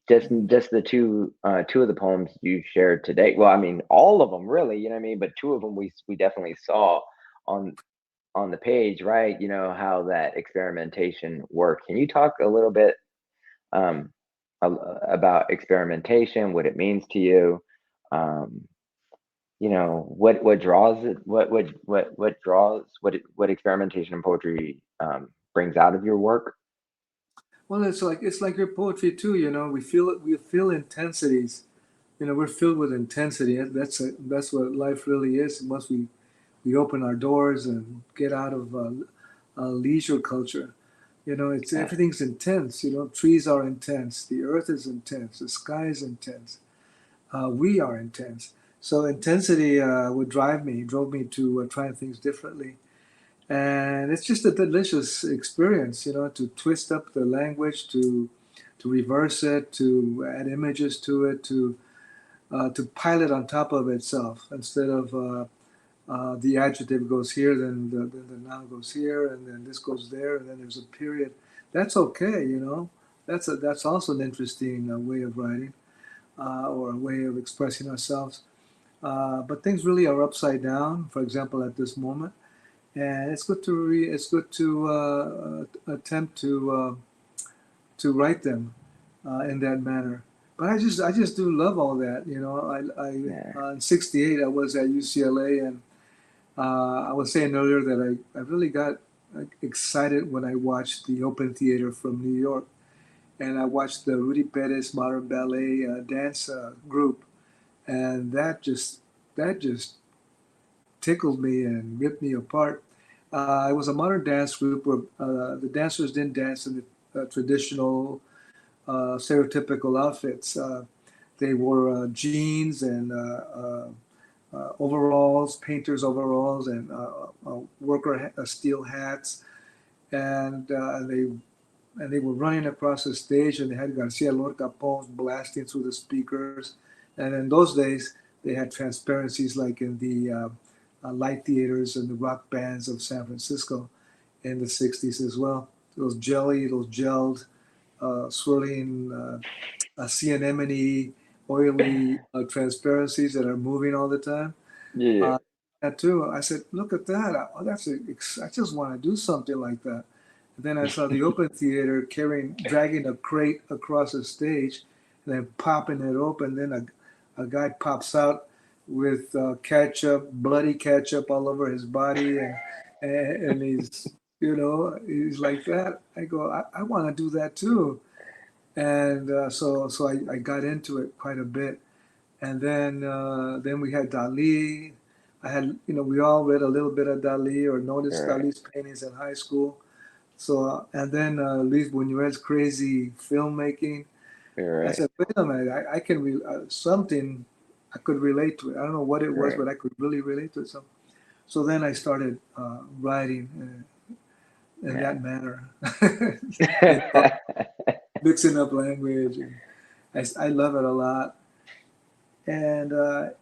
just the two of the poems you shared today. Well, I mean, all of them really, you know what I mean, but two of them we definitely saw on on the page, right? You know how that experimentation works. Can you talk a little bit um, about experimentation, what it means to you? Um, what draws it, what draws what experimentation and poetry brings out of your work. Well, it's like your poetry too. We feel intensities. We're filled with intensity. That's what life really is. Once we open our doors and get out of leisure culture, it's Yeah, everything's intense. Trees are intense. The earth is intense. The sky is intense. We are intense. So intensity drove me to try things differently. And it's just a delicious experience, to twist up the language, to reverse it, to add images to it, to pile it on top of itself instead of the adjective goes here, then the noun goes here, and then this goes there, and then there's a period. That's okay. That's also an interesting way of writing or a way of expressing ourselves. But things really are upside down. For example, at this moment. And it's good to attempt to write them in that manner. But I just do love all that. yeah, In '68 I was at UCLA, and I was saying earlier that I really got excited when I watched the Open Theater from New York, and I watched the Rudy Perez Modern Ballet dance group, and that just tickled me and ripped me apart. It was a modern dance group where the dancers didn't dance in the traditional, stereotypical outfits. They wore jeans and overalls, painters' overalls, and worker steel hats, and they and they were running across the stage, and they had Garcia Lorca poems blasting through the speakers. And in those days, they had transparencies like in the light theaters and the rock bands of San Francisco in the 60s as well. Those gelled, swirling sea anemone, oily transparencies that are moving all the time. Yeah. That too. I said, look at that. I just want to do something like that. And then I saw the open theater dragging a crate across the stage, and then popping it open. Then a guy pops out with bloody ketchup all over his body, and he's like that. I go, I want to do that too. And so I got into it quite a bit. And then we had Dali. We all read a little bit of Dali or noticed Right. Dali's paintings in high school. So, and then Luis Buñuel's crazy filmmaking. I Right. said, wait a minute, I can something I could relate to it. I don't know what it was, Right. but I could really relate to it. So then I started writing in that manner, mixing up language. And I love it a lot. And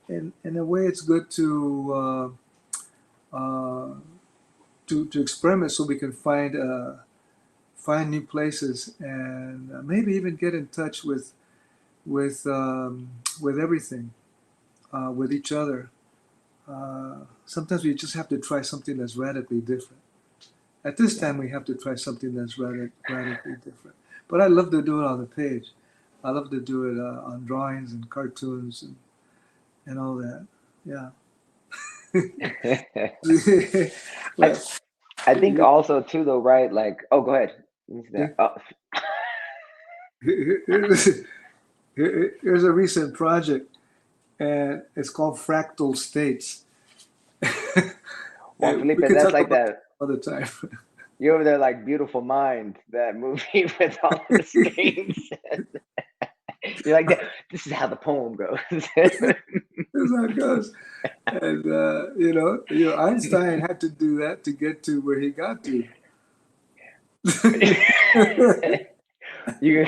in a way, it's good to experiment so we can find new places and maybe even get in touch with everything, with each other. Sometimes we just have to try something that's radically different. At this time, we have to try something that's radically different. But I love to do it on the page. I love to do it on drawings and cartoons and all that. Yeah. Well, I think also too though, right? Like, oh, go ahead. Oh, here's a recent project, and it's called Fractal States. Juan We Felipe, can that's talk like about that. it another time. You over there like Beautiful Mind, that movie with all the strings. You're like, this is how the poem goes. That's how it goes. And Einstein had to do that to get to where he got to. you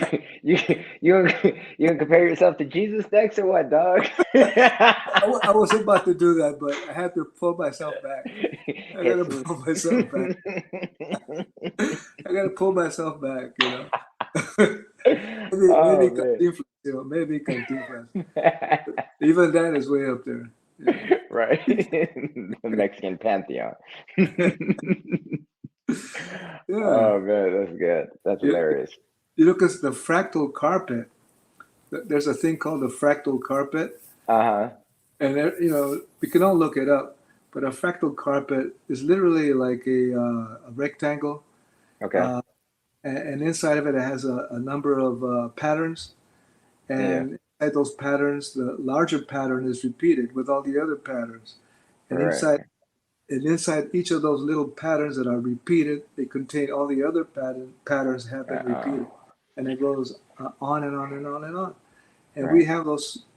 gonna compare yourself to Jesus next or what, dog? I was about to do that, but I had to pull myself back. I gotta pull myself back. I gotta pull myself back, maybe man. maybe Cantinflas. Even that is way up there. Yeah. Right. The Mexican pantheon. Yeah. Oh man, that's good. That's hilarious. Because the fractal carpet, there's a thing called the fractal carpet. Uh-huh. And we can all look it up, but a fractal carpet is literally like a rectangle. Okay. And inside of it, it has a number of patterns. And inside those patterns, the larger pattern is repeated with all the other patterns. And Right. inside each of those little patterns that are repeated, they contain all the other patterns have been repeated. And it goes on and on and on and on. And we have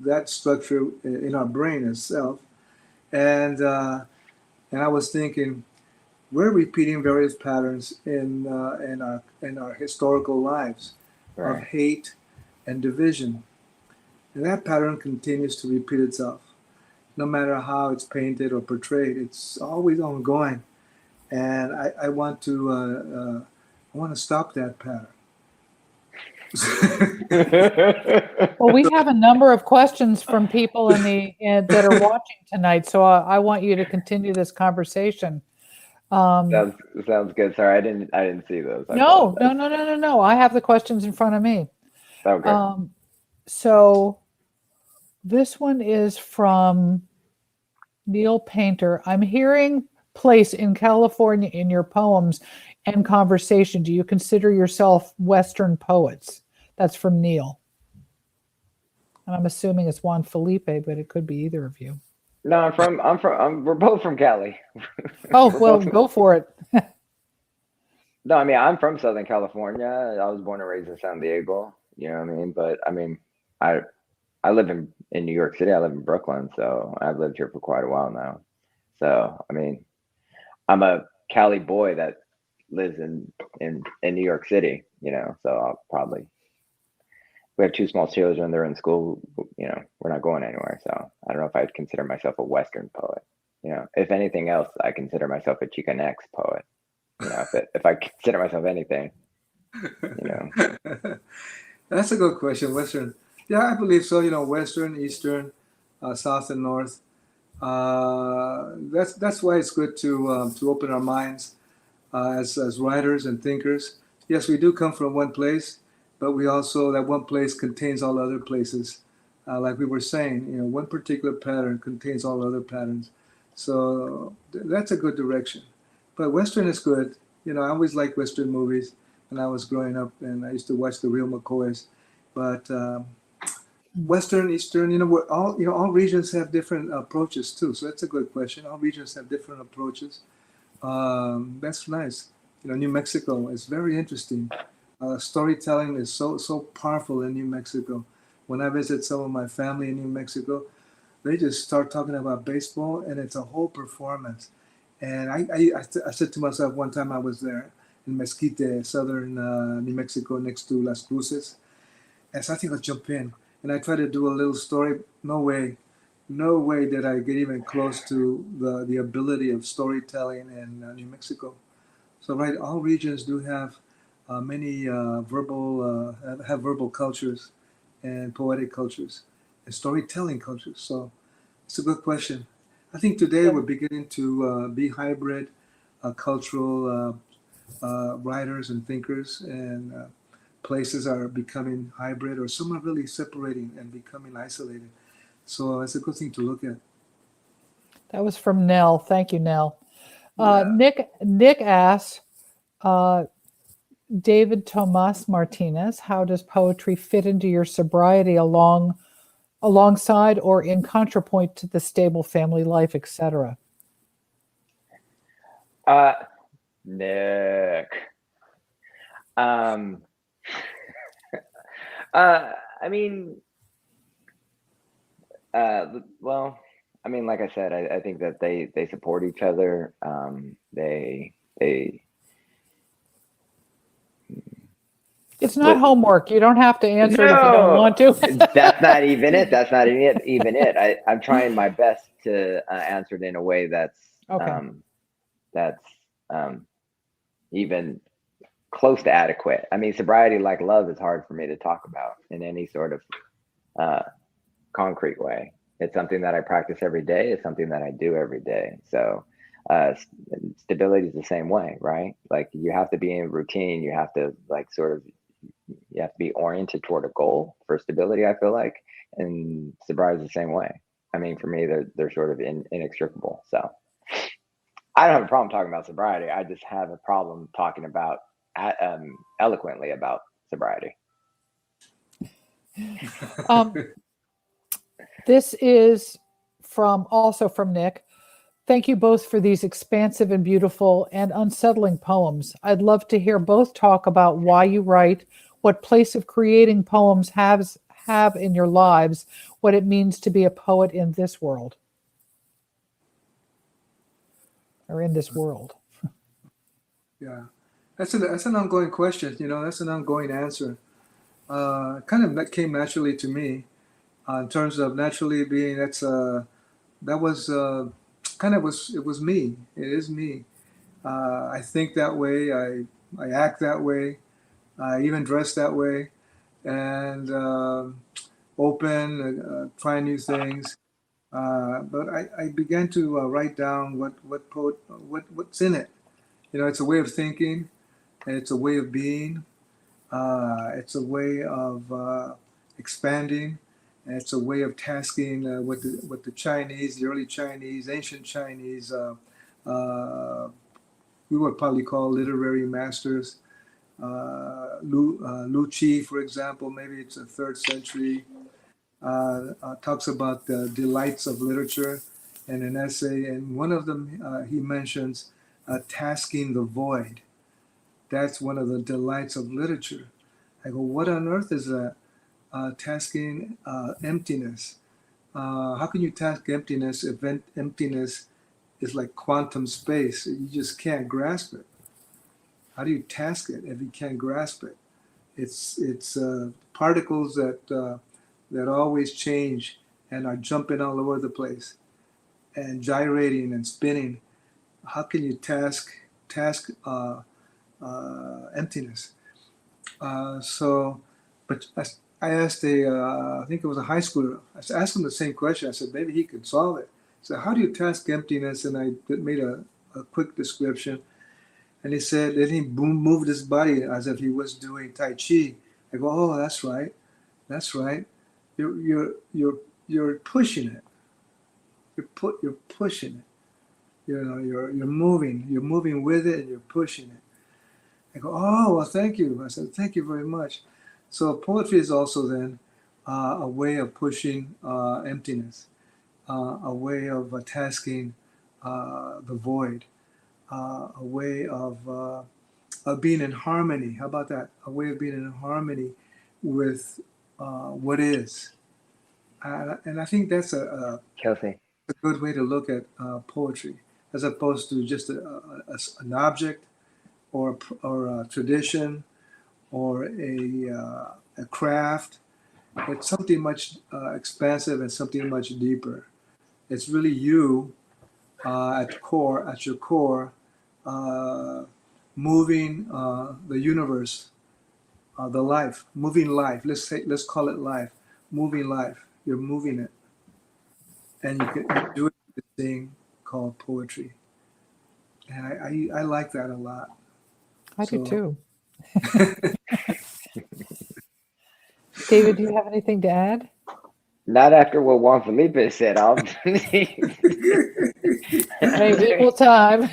that structure in our brain itself. And I was thinking, we're repeating various patterns in our historical lives of hate and division. And that pattern continues to repeat itself. No matter how it's painted or portrayed, it's always ongoing. And I want to stop that pattern. Well, we have a number of questions from people that are watching tonight, so I want you to continue this conversation. Sounds good. Sorry, I didn't see those. No. I have the questions in front of me. Okay. So this one is from Neil Painter. I'm hearing place in California in your poems and conversation. Do you consider yourself Western poets? That's from Neil. And I'm assuming it's Juan Felipe, but it could be either of you. No, we're both from Cali. Oh, well, go for it. No, I mean, I'm from Southern California. I was born and raised in San Diego. You know what I mean? But I mean, I live in New York City. I live in Brooklyn, so I've lived here for quite a while now. So I mean, I'm a Cali boy that lives in New York City. So I'll probably, we have two small children, they're in school, we're not going anywhere. So I don't know if I'd consider myself a Western poet. If anything else, I consider myself a Chicanx poet. If I consider myself anything, That's a good question. Western. Yeah, I believe so. Western, Eastern, South and North. That's why it's good to open our minds as writers and thinkers. Yes, we do come from one place, but we also, that one place contains all other places. Like we were saying, one particular pattern contains all other patterns. So that's a good direction. But Western is good. I always liked Western movies when I was growing up, and I used to watch the Real McCoys. But Western, Eastern, all regions have different approaches too. So that's a good question. All regions have different approaches. That's nice. New Mexico is very interesting. Storytelling is so powerful in New Mexico. When I visit some of my family in New Mexico, they just start talking about baseball, and it's a whole performance. And I said to myself one time I was there in Mesquite, southern New Mexico, next to Las Cruces, and so I think I'll jump in. And I tried to do a little story. No way did I get even close to the ability of storytelling in New Mexico. So, right, all regions do have many have verbal cultures and poetic cultures and storytelling cultures. So, it's a good question. I think today we're beginning to be hybrid cultural writers and thinkers, and places are becoming hybrid, or some are really separating and becoming isolated. So it's a good thing to look at. That was from Nell. Thank you, Nell. Yeah. Nick asks, David Tomas Martinez, how does poetry fit into your sobriety alongside or in contrapoint to the stable family life, etc.? Nick. I mean, like I said, I think that they support each other. They It's not homework. You don't have to answer it if you don't want to. That's not even it. That's not even it. I'm trying my best to answer it in a way that's even close to adequate. I mean, sobriety, like love, is hard for me to talk about in any sort of concrete way. It's something that I practice every day. It's something that I do every day. So stability is the same way, right? Like, you have to be in routine. You have to you have to be oriented toward a goal for stability, I feel like. And sobriety is the same way. I mean, for me, they're sort of inextricable. So I don't have a problem talking about sobriety. I just have a problem talking about eloquently about sobriety. This is also from Nick. Thank you both for these expansive and beautiful and unsettling poems. I'd love to hear both talk about why you write, what place of creating poems have in your lives, what it means to be a poet in this world. Or in this world. Yeah, that's an ongoing question. That's an ongoing answer. Kind of that came naturally to me, in terms of naturally being. That was it was me. It is me. I think that way. I act that way. I even dress that way, and open, try new things. But I began to write down what's in it. It's a way of thinking. It's a way of being. It's a way of expanding. And it's a way of tasking what the Chinese, the early Chinese, ancient Chinese, we would probably call literary masters. Lu Chi, for example, maybe it's a 3rd century, talks about the delights of literature in an essay. And one of them, he mentions tasking the void. That's one of the delights of literature. I go, what on earth is that? Tasking emptiness. How can you task emptiness if emptiness is like quantum space? You just can't grasp it. How do you task it if you can't grasp it? It's particles that always change and are jumping all over the place and gyrating and spinning. How can you task emptiness? So, but I asked I think it was a high schooler. I asked him the same question. I said maybe he could solve it. So how do you task emptiness? And I made a quick description. And he said, then he moved his body as if he was doing Tai Chi. I go, oh, that's right. That's right. You're pushing it. You're pushing it. You know, you're moving with it, and you're pushing it. I go, oh, well, thank you. I said, thank you very much. So poetry is also then a way of pushing emptiness, a way of tasking the void, a way of being in harmony. How about that? A way of being in harmony with what is. And I think that's Kelsey. a good way to look at poetry, as opposed to just an object or a tradition or a craft. It's something much expansive and something much deeper. It's really you at your core, moving the universe, the life, moving life. Let's call it life, moving life. You're moving it, and you do it with this thing called poetry. And I like that a lot. I do too. David, do you have anything to add? Not after what Juan Felipe said. Hey, equal time.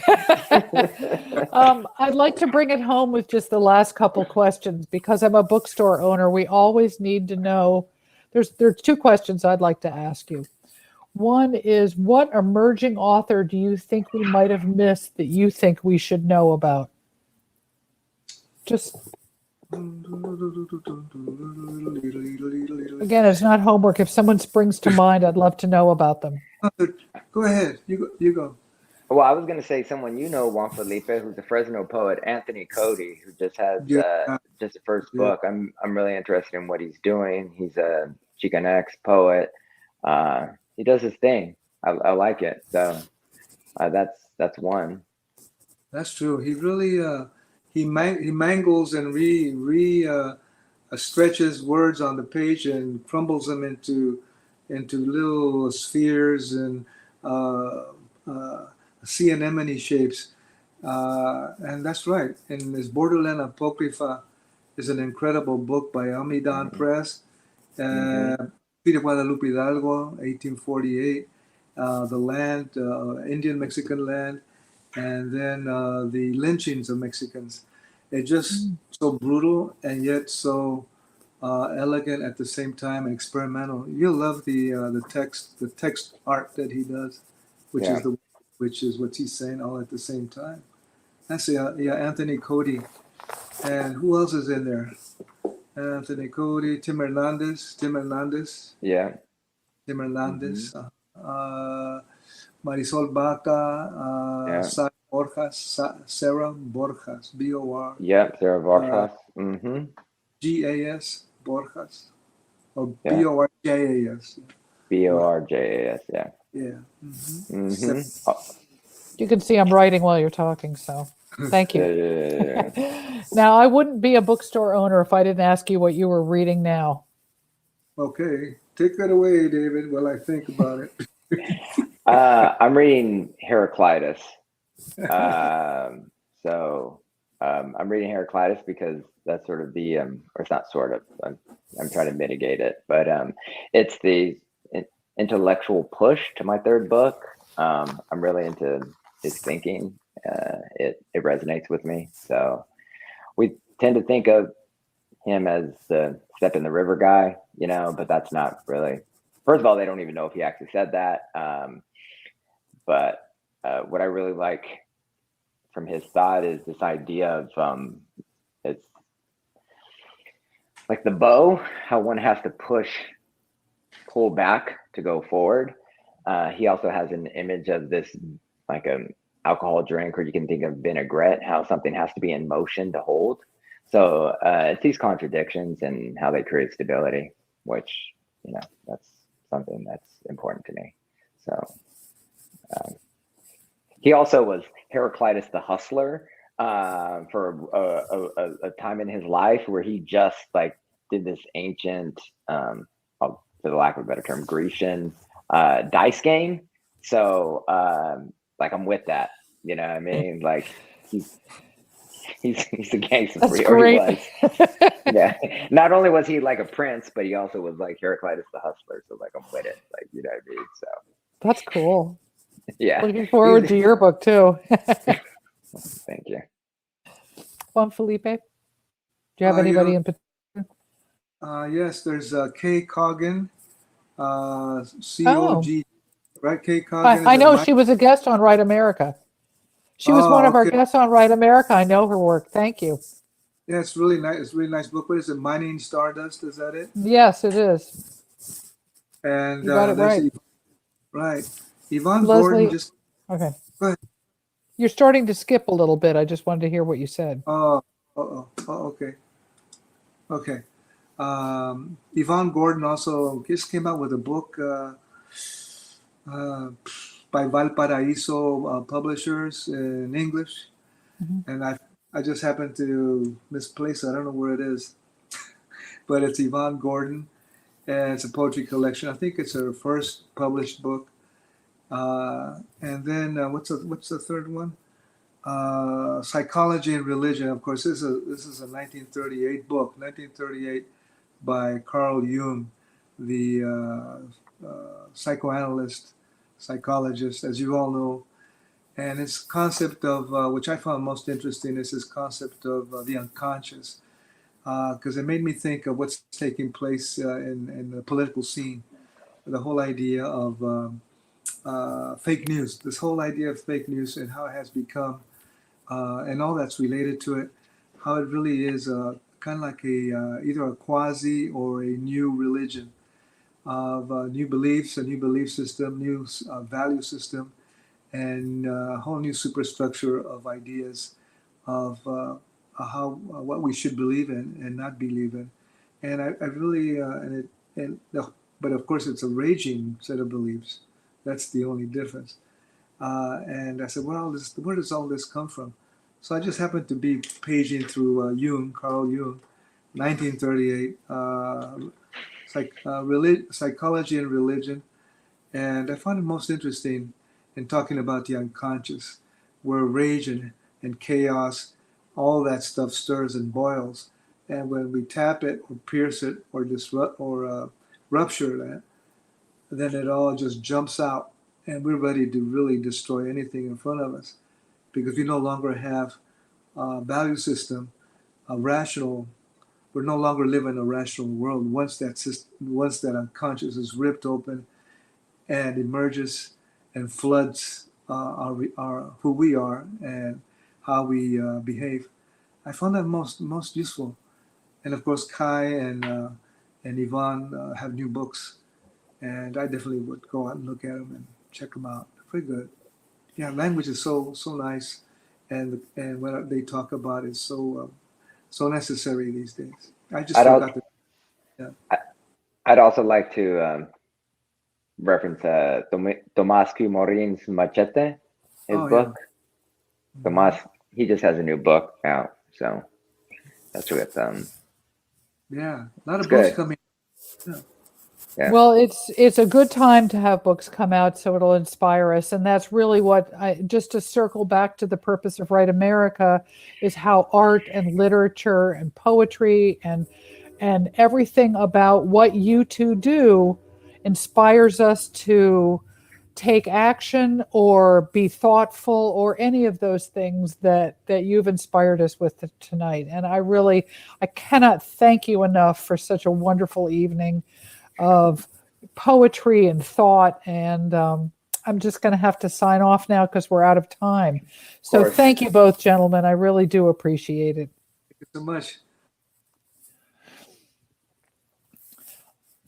I'd like to bring it home with just the last couple questions because I'm a bookstore owner. We always need to know. There's two questions I'd like to ask you. One is, what emerging author do you think we might have missed that you think we should know about? Just again, it's not homework. If someone springs to mind, I'd love to know about them. Go ahead. You go. Well, I was going to say someone Juan Felipe, who's a Fresno poet, Anthony Cody, who just has just the first book. I'm really interested in what he's doing. He's a Chicanx poet. He does his thing. I like it. So that's one. That's true. He really he mangles and stretches words on the page and crumbles them into little spheres and sea anemone shapes. And that's right. And his Borderland Apocrypha is an incredible book by Almedan Press. Peter Guadalupe Hidalgo, 1848. The land, Indian Mexican land, and then the lynchings of Mexicans. It's just so brutal and yet so elegant at the same time and experimental. You'll love the text art that he does, which is what he's saying all at the same time. That's Anthony Cody. And who else is in there? Anthony Cody, Tim Hernandez. Yeah. Tim Hernandez. Marisol Baca, Sarah Borjas, B-O-R. Yep, Sarah Borjas. G-A-S, Borjas. Or B-O-R-J-A-S. B-O-R-J-A-S, yeah. Yeah. You can see I'm writing while you're talking, so thank you. Yeah. Now, I wouldn't be a bookstore owner if I didn't ask you what you were reading now. Okay, take that away, David, while I think about it. I'm reading Heraclitus. So I'm reading Heraclitus because that's sort of the, or it's not sort of, I'm trying to mitigate it, but it's the intellectual push to my third book. I'm really into his thinking. It resonates with me. So we tend to think of him as the step in the river guy, but that's not really. First of all, they don't even know if he actually said that. But what I really like from his thought is this idea of it's like the bow, how one has to pull back to go forward. He also has an image of this like an alcohol drink, or you can think of vinaigrette, how something has to be in motion to hold. So it's these contradictions and how they create stability, which, that's something that's important to me. So he also was Heraclitus the Hustler for a time in his life where he just like did this ancient, for the lack of a better term, Grecian dice game. So like I'm with that, you know what I mean? Like he's a gangster, That's or he great. was. Yeah. Not only was he like a prince, but he also was like Heraclitus the Hustler. So like I'm with it, like, you know what I mean? So That's cool. yeah. Looking forward to your book too. Thank you. Juan Felipe, do you have anybody in particular? Yes, there's Kay Coggin, Oh, COG, right? Kay Coggin I is know she was a guest on Right America. She was one Oh, of our okay. guests on Right America. I know her work. Thank you. Yeah, it's really nice. It's a really nice book. What is it? Mining Stardust, is that it? Yes, it is. And You got it there's right. right. Yvonne Gordon Leslie, just okay. go ahead. You're starting to skip a little bit. I just wanted to hear what you said. Okay. Okay. Yvonne Gordon also just came out with a book uh, by Valparaiso Publishers in English, Mhm. and I just happened to misplace it. I don't know where it is, but it's Yvonne Gordon, and it's a poetry collection. I think it's her first published book. And then what's the third one? Psychology and Religion. Of course, this is a 1938 book, 1938 by Carl Jung, the psychoanalyst, psychologist, as you all know. And its concept of, which I found most interesting, is this concept of the unconscious, because it made me think of what's taking place in the political scene, the whole idea of fake news, this whole idea of fake news and how it has become, and all that's related to it, how it really is kind of like either a quasi or a new religion of new beliefs, a new belief system, new value system, and a whole new superstructure of ideas of how what we should believe in and not believe in. And I really but of course it's a raging set of beliefs. That's the only difference. And I said, well, where does all this come from? So I just happened to be paging through Jung, Carl Jung, 1938, Psychology and Religion. And I found it most interesting in talking about the unconscious, where rage and chaos, all that stuff stirs and boils. And when we tap it or pierce it or disrupt or rupture that, then it all just jumps out and we're ready to really destroy anything in front of us because we no longer have a value system, a rational. We're no longer living in a rational world. Once that unconscious is ripped open and emerges and floods our who we are and how we behave. I found that most useful. And of course, Kai and Yvonne have new books, and I definitely would go out and look at them and check them out. They're pretty good. Yeah, language is so nice, and what they talk about is so necessary these days. I just I'd, al- forgot to. Yeah. I'd also like to reference Tomas Morin's Machete, his Oh yeah. book. Tomas, he just has a new book out, so that's with Yeah. A lot it's of books good. coming. Yeah. Yeah. Well, it's a good time to have books come out so it'll inspire us. And that's really what just to circle back to the purpose of Write America is how art and literature and poetry and everything about what you two do inspires us to take action or be thoughtful or any of those things that you've inspired us with tonight. And I cannot thank you enough for such a wonderful evening of poetry and thought. And I'm just going to have to sign off now because we're out of time. So course. thank you both, gentlemen. I really do appreciate it. Thank you so much.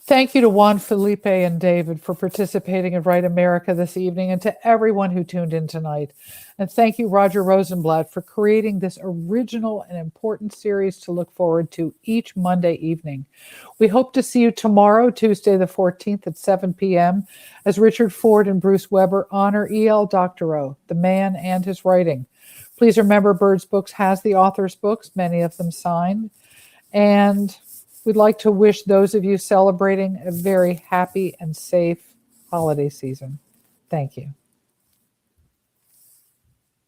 Thank you to Juan Felipe and David for participating in Right America this evening, and to everyone who tuned in tonight. And thank you, Roger Rosenblatt, for creating this original and important series to look forward to each Monday evening. We hope to see you tomorrow, Tuesday the 14th at 7 p.m., as Richard Ford and Bruce Weber honor E.L. Doctorow, the man and his writing. Please remember, Birds Books has the author's books, many of them signed, and we'd like to wish those of you celebrating a very happy and safe holiday season. Thank you.